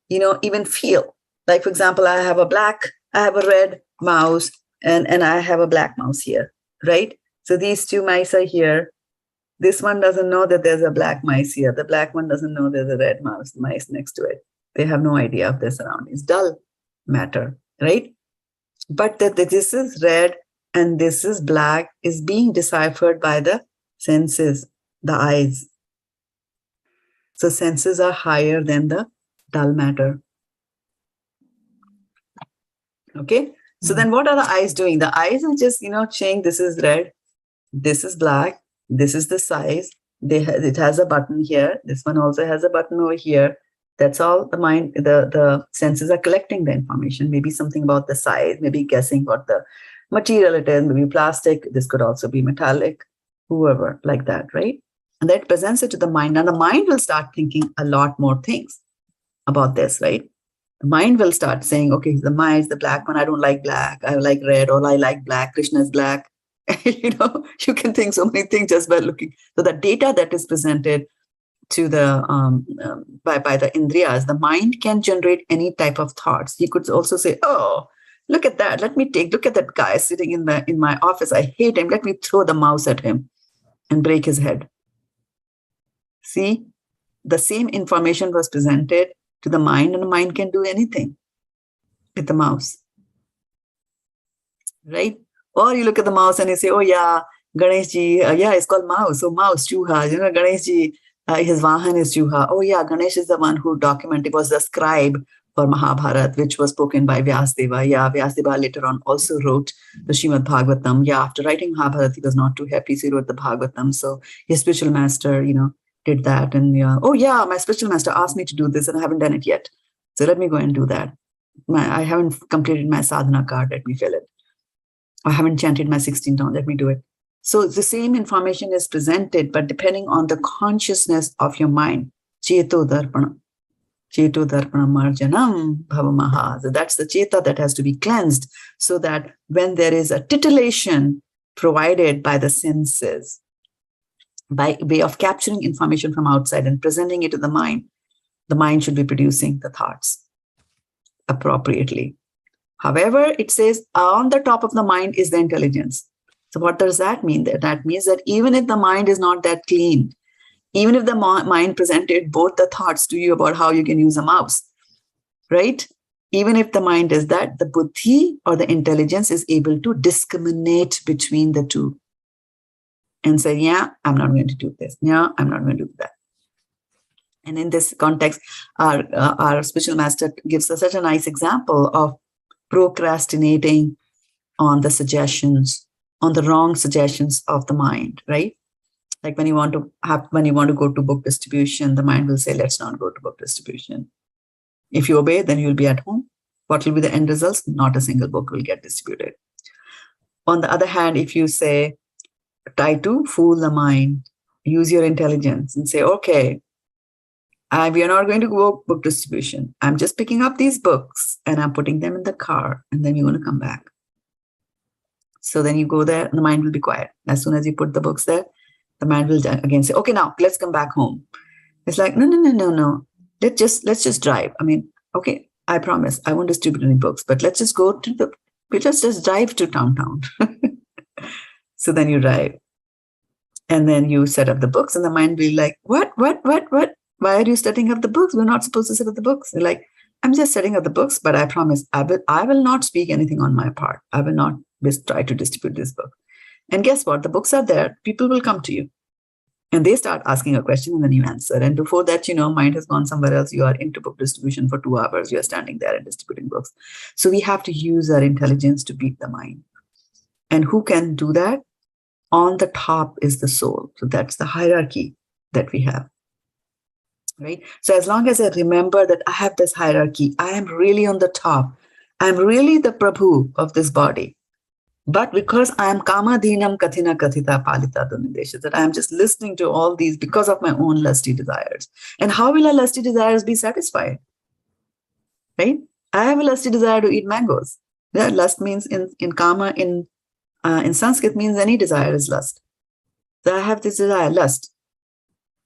even feel. Like, for example, I have a red mouse and I have a black mouse here, right? So these two mice are here. This one doesn't know that there's a black mice here. The black one doesn't know there's a red mice next to it. They have no idea of their surroundings. Dull matter, right? But that this is red and this is black is being deciphered by the senses, the eyes. So senses are higher than the dull matter. Okay? So then what are the eyes doing? The eyes are just, saying this is red, this is black, this is the size. It has a button here. This one also has a button over here. That's all the mind, the senses are collecting the information. Maybe something about the size, maybe guessing what the material it is, maybe plastic. This could also be metallic, whoever, like that, right? And that presents it to the mind. And the mind will start thinking a lot more things about this, right? The mind will start saying, okay, the mice, the black one, I don't like black. I like red, or I like black. Krishna is black. You can think so many things just by looking. So the data that is presented to the by the indriyas, the mind can generate any type of thoughts. He could also say, oh, look at that. Look at that guy sitting in my office. I hate him. Let me throw the mouse at him and break his head. See, the same information was presented to the mind, and the mind can do anything with the mouse, right? Or you look at the mouse and you say, oh yeah, Ganeshji, it's called mouse. So mouse, Chuha, Ganeshji, his Vahan is Chuha. Oh yeah, Ganesh is the one who documented, was the scribe for Mahabharata, which was spoken by Vyasdeva. Yeah, Vyasdeva later on also wrote the Srimad Bhagavatam. Yeah, after writing Mahabharata, he was not too happy, so he wrote the Bhagavatam. So his spiritual master, did that. And my spiritual master asked me to do this and I haven't done it yet. So let me go and do that. I haven't completed my sadhana card, let me fill it. I haven't chanted my 16 rounds, let me do it. So the same information is presented, but depending on the consciousness of your mind. Cheto darpana marjanam bhavamaha. So that's the cheta that has to be cleansed, so that when there is a titillation provided by the senses, by way of capturing information from outside and presenting it to the mind should be producing the thoughts appropriately. However, it says on the top of the mind is the intelligence. So what does that mean? That means that even if the mind is not that clean, even if the mind presented both the thoughts to you about how you can use a mouse, right? Even if the mind is that, the buddhi or the intelligence is able to discriminate between the two and say, yeah, I'm not going to do this. Yeah, I'm not going to do that. And in this context, our spiritual master gives us such a nice example of procrastinating on the suggestions, on the wrong suggestions of the mind, right? Like when you want to go to book distribution, the mind will say, let's not go to book distribution. If you obey, then you'll be at home. What will be the end results? Not a single book will get distributed. On the other hand, if you say, try to fool the mind, use your intelligence and say, okay, we are not going to go book distribution. I'm just picking up these books and I'm putting them in the car and then you're going to come back. So then you go there and the mind will be quiet. As soon as you put the books there, the mind will again say, okay, now let's come back home. It's like, no. Let's just drive. I mean, okay, I promise I won't distribute any books, but let's just just drive to downtown. So then you drive. And then you set up the books and the mind will be like, what? Why are you setting up the books? We're not supposed to set up the books. You're like, I'm just setting up the books, but I promise I will not speak anything on my part. I will not try to distribute this book. And guess what? The books are there. People will come to you. And they start asking a question and then you answer. And before that, mind has gone somewhere else. You are into book distribution for 2 hours. You are standing there and distributing books. So we have to use our intelligence to beat the mind. And who can do that? On the top is the soul. So that's the hierarchy that we have. Right? So as long as I remember that I have this hierarchy, I am really on the top. I'm really the prabhuḥ of this body. But because I am kamadhinam kathina kathita palita dunidesha, that I am just listening to all these because of my own lusty desires. And how will our lusty desires be satisfied? Right? I have a lusty desire to eat mangoes. Yeah, lust means in kama, in Sanskrit means any desire is lust. So I have this desire, lust.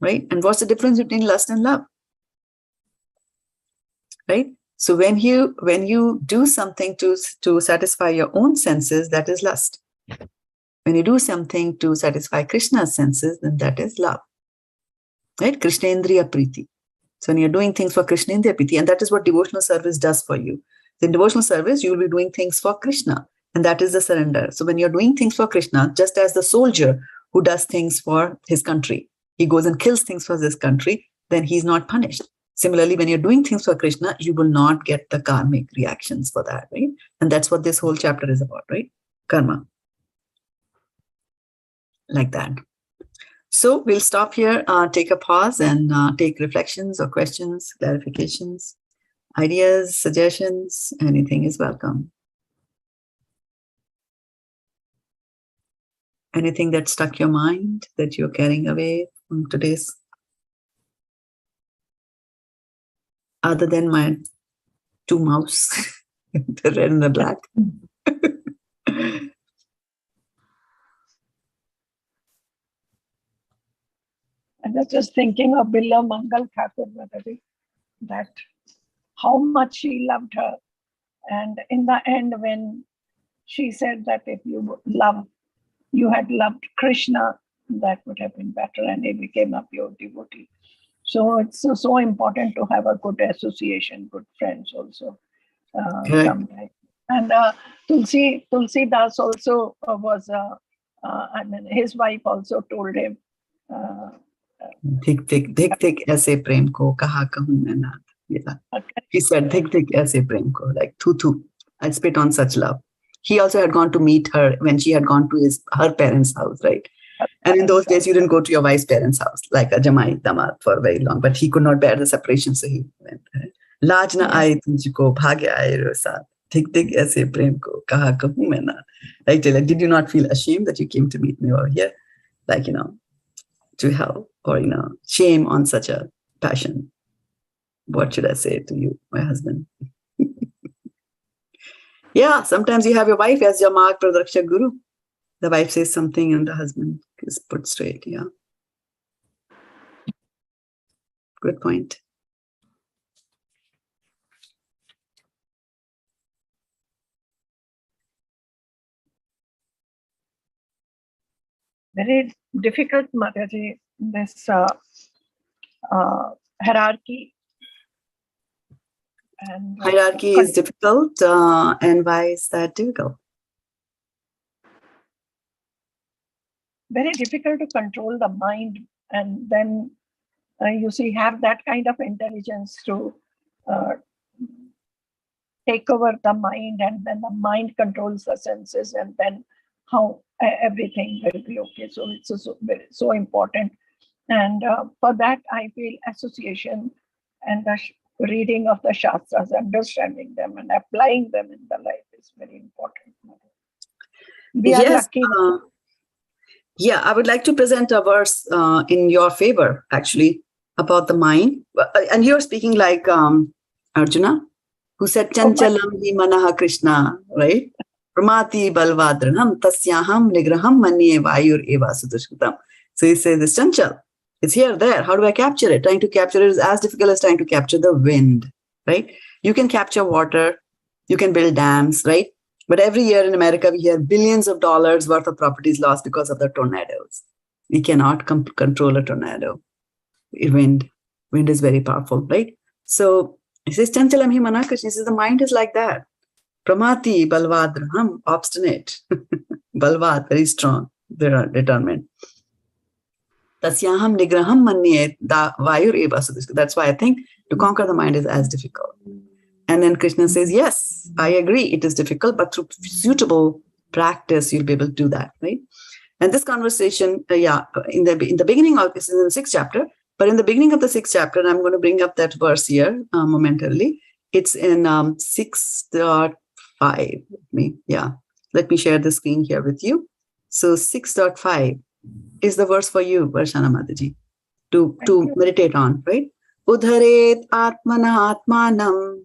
Right? And what's the difference between lust and love? Right? So when you do something to satisfy your own senses, that is lust. When you do something to satisfy Krishna's senses, then that is love. Right? Krishnendriya Priti. So when you're doing things for Krishnendriya Priti, and that is what devotional service does for you. So in devotional service, you will be doing things for Krishna, and that is the surrender. So when you're doing things for Krishna, just as the soldier who does things for his country, he goes and kills things for his country, then he's not punished. Similarly, when you're doing things for Krishna, you will not get the karmic reactions for that, right? And that's what this whole chapter is about, right? Karma. Like that. So we'll stop here, take a pause and take reflections or questions, clarifications, ideas, suggestions, anything is welcome. Anything that stuck your mind that you're carrying away from today's, other than my 2 mouse, the red and the black. I was just thinking of Billa Mangal Thakur, that how much she loved her. And in the end, when she said that if you had loved Krishna, that would have been better, and he became a pure devotee. So it's so important to have a good association, good friends also sometimes. And Tulsi Das also was, his wife also told him, Dhik dhik aise prem ko kaha kahun main naat. Yeah. He said dhik dhik aise prem ko, like thu, I spit on such love. He also had gone to meet her when she had gone to her parents' house, right? And in those days, you didn't go to your wife's parents' house like a jamai damad for very long, but he could not bear the separation, so he went. Laaj na aaye tujhko, bhagya aaye ro saath. Dhik dhik aise prem ko kaha kahun main naat. Like, did you not feel ashamed that you came to meet me over here? Like, to help, or, shame on such a passion. What should I say to you, my husband? Yeah, sometimes you have your wife as your mark, Pradarshak Guru. The wife says something and the husband is put straight. Yeah. Good point. Very difficult, Mataji, this hierarchy. And hierarchy is difficult. And why is that difficult? Very difficult to control the mind, and then you see, have that kind of intelligence to take over the mind, and then the mind controls the senses, and then how everything will be okay. So it's so important. And for that, I feel association and the reading of the Shastras, understanding them and applying them in the life is very important. We are lucky. Yeah, I would like to present a verse in your favor, actually, about the mind. And you're speaking like Arjuna, who said, Chanchalam hi manaha Krishna, right? Pramati balvadranam tasyaham nigraham manye vayur eva sudushkutam. So he says, this chanchal, it's here, there. How do I capture it? Trying to capture it is as difficult as trying to capture the wind, right? You can capture water, you can build dams, right? But every year in America, we hear billions of dollars worth of properties lost because of the tornadoes. We cannot control a tornado. Wind is very powerful, right? So he says, Chanchalam hi mana Krishna. He says, the mind is like that. Pramati balvadranam, obstinate. Balvad, very strong, determined. Tasyaham nigraham manye vayur eva sudishka. That's why I think to conquer the mind is as difficult. And then Krishna says, yes, I agree, it is difficult, but through suitable practice, you'll be able to do that, right? And this conversation, in the beginning of this is in the 6th chapter, but in the beginning of the 6th chapter, and I'm going to bring up that verse here momentarily. It's in 6.5. Let me share the screen here with you. So 6.5 is the verse for you, Varshana Mataji, to meditate on, right? Udharet atmana atmanam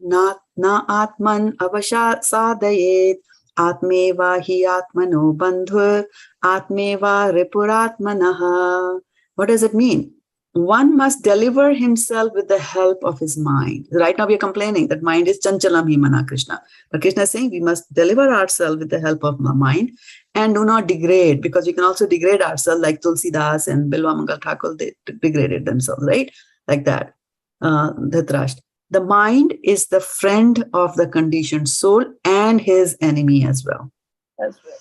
na atman avasha sadayet atmeva hi atmano bandhur atmeva ripuratmanaha. What does it mean? One must deliver himself with the help of his mind. Right now we are complaining that mind is chanchalam hi mana Krishna. But Krishna is saying we must deliver ourselves with the help of my mind and do not degrade, because we can also degrade ourselves like Tulsidas and Bilwa Mangal Thakur, they degraded themselves, right? Like that. Dhritarashtra. The mind is the friend of the conditioned soul and his enemy as well. That's right.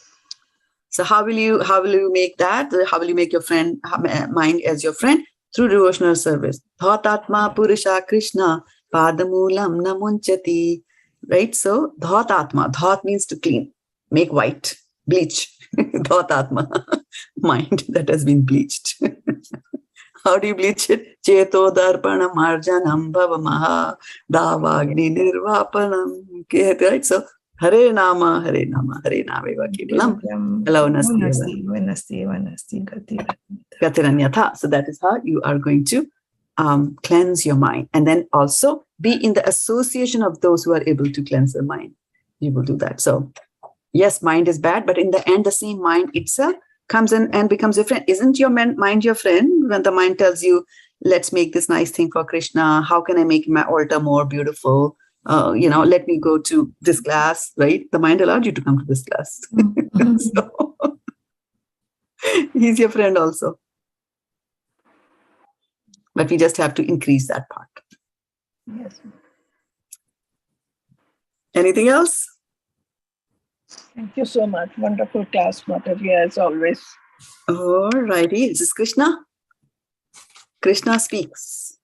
So how will you make that? How will you make your mind as your friend? Through devotional service. Dhautatma Purusha Krishna Padamulam Namunchati. Right? So Dhautatma. Dhaut means to clean, make white, bleach. Dhautatma. Mind that has been bleached. How do you bleach it? Cheto darpanam arjanam bhavamaha davagni nirvapanam. Right? So Hare Nama, Hare Nama, Hare Nama Kevalam. Gatiranyatha. So that is how you are going to cleanse your mind. And then also be in the association of those who are able to cleanse their mind. You will do that. So yes, mind is bad, but in the end, the same mind itself comes in and becomes your friend. Isn't your mind your friend when the mind tells you, let's make this nice thing for Krishna. How can I make my altar more beautiful? Let me go to this class, right? The mind allowed you to come to this class. So he's your friend also. But we just have to increase that part. Yes. Anything else? Thank you so much. Wonderful class, Mataji, as always. All righty. Is this Krishna? Krishna speaks.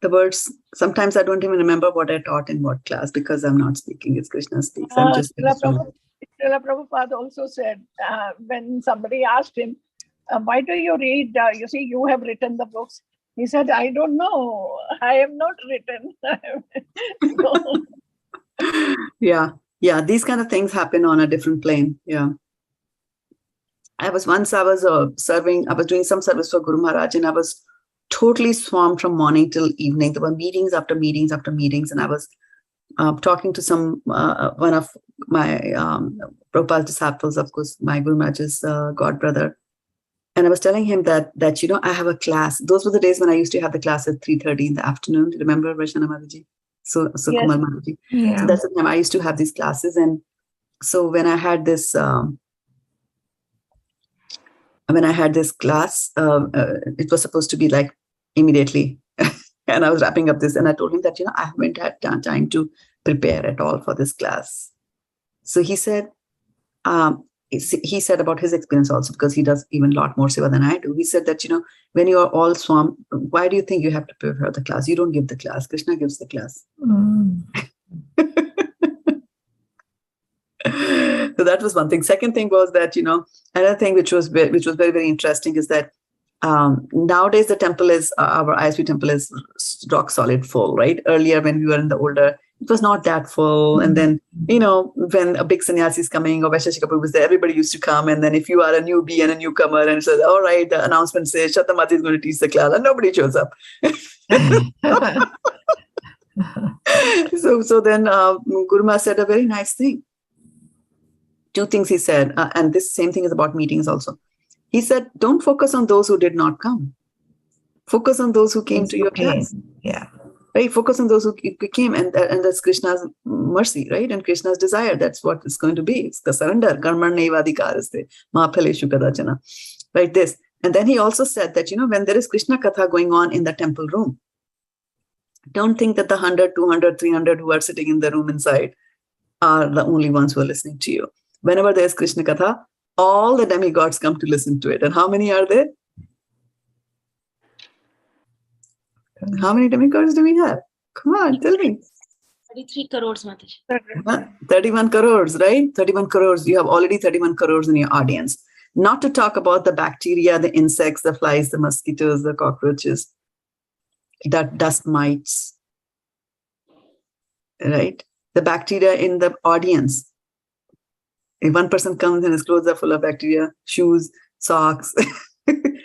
The words, sometimes I don't even remember what I taught in what class because I'm not speaking. It's Krishna speaks. I'm just Srila Prabhupada also said, when somebody asked him, why do you read? You have written the books. He said, I don't know. I have not written. Yeah, these kind of things happen on a different plane. Yeah. I was doing some service for Guru Maharaj, and I was totally swamped from morning till evening. There were meetings after meetings after meetings, and I was talking to one of my Prabhupada's disciples, of course, my Guru Maharaj's god brother. And I was telling him that I have a class. Those were the days when I used to have the class at 3:30 in the afternoon. Do you remember Vaishnav Mataji? So Yes. Kumar Mataji. Yeah. So that's the time I used to have these classes. And so when I had this class, it was supposed to be like immediately. And I was wrapping up this, and I told him that, I haven't had time to prepare at all for this class. So he said about his experience also, because he does even a lot more seva than I do. He said that, when you are all swamped, why do you think you have to prepare the class? You don't give the class. Krishna gives the class. So that was one thing. Second thing was that, another thing which was very, very interesting is that nowadays the temple is, our ISP temple is rock solid full, right? Earlier when we were in the older, it was not that full. And then, when a big sannyasi is coming or Vaisheshika Prabhu was there, everybody used to come. And then if you are a newbie and a newcomer and says, all right, the announcement says Shraddha Mata is going to teach the class, and nobody shows up. So then Guru Maharaj said a very nice thing. Two things he said, and this same thing is about meetings also. He said, don't focus on those who did not come. Focus on those who came to your class. Yeah. Right? Focus on those who came, and that's Krishna's mercy, right? And Krishna's desire. That's what it's going to be. It's the surrender. Karma-phala-saṁyogaṁ kadachana. Right? This. And then he also said that, when there is Krishna Katha going on in the temple room, don't think that the 100, 200, 300 who are sitting in the room inside are the only ones who are listening to you. Whenever there is Krishna Katha, all the demigods come to listen to it. And how many are there? How many demigods do we have? Come on, tell me. 33 crores, Mataji. 31 crores, right? 31 crores. You have already 31 crores in your audience. Not to talk about the bacteria, the insects, the flies, the mosquitoes, the cockroaches, the dust mites, right? The bacteria in the audience. If one person comes and his clothes are full of bacteria, shoes, socks.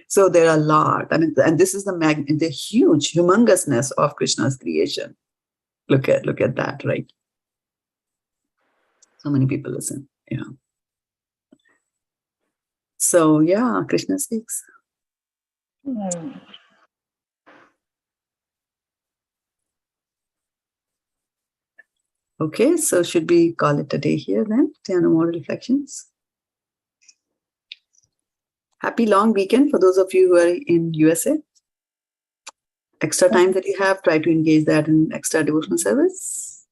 So there are a lot. I mean, and this is the huge humongousness of Krishna's creation. Look at that, right? So many people listen. Yeah. So yeah, Krishna speaks. Okay, so should we call it a day here then? No more reflections. Happy long weekend for those of you who are in USA. Extra time that you have, try to engage that in extra devotional service.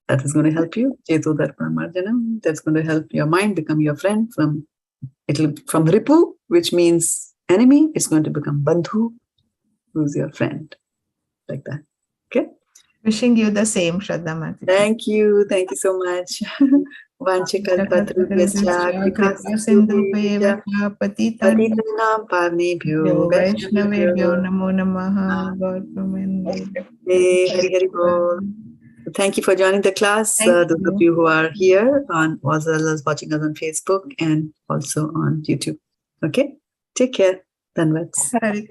That is going to help you. Cheto Darpana Marjanam. That's going to help your mind become your friend. From Ripu, which means enemy, it's going to become Bandhu, who's your friend. Like that. Okay? Wishing you the same, Shraddha Mataji. Thank you so much. Patitanam pavnebhyo Vaishnavebhyo namo namaha. Hari Bol. Thank you for joining the class. Those of you who are here, as well as watching us on Facebook and also on YouTube. Okay, take care. Dhanvats. Hare Krishna.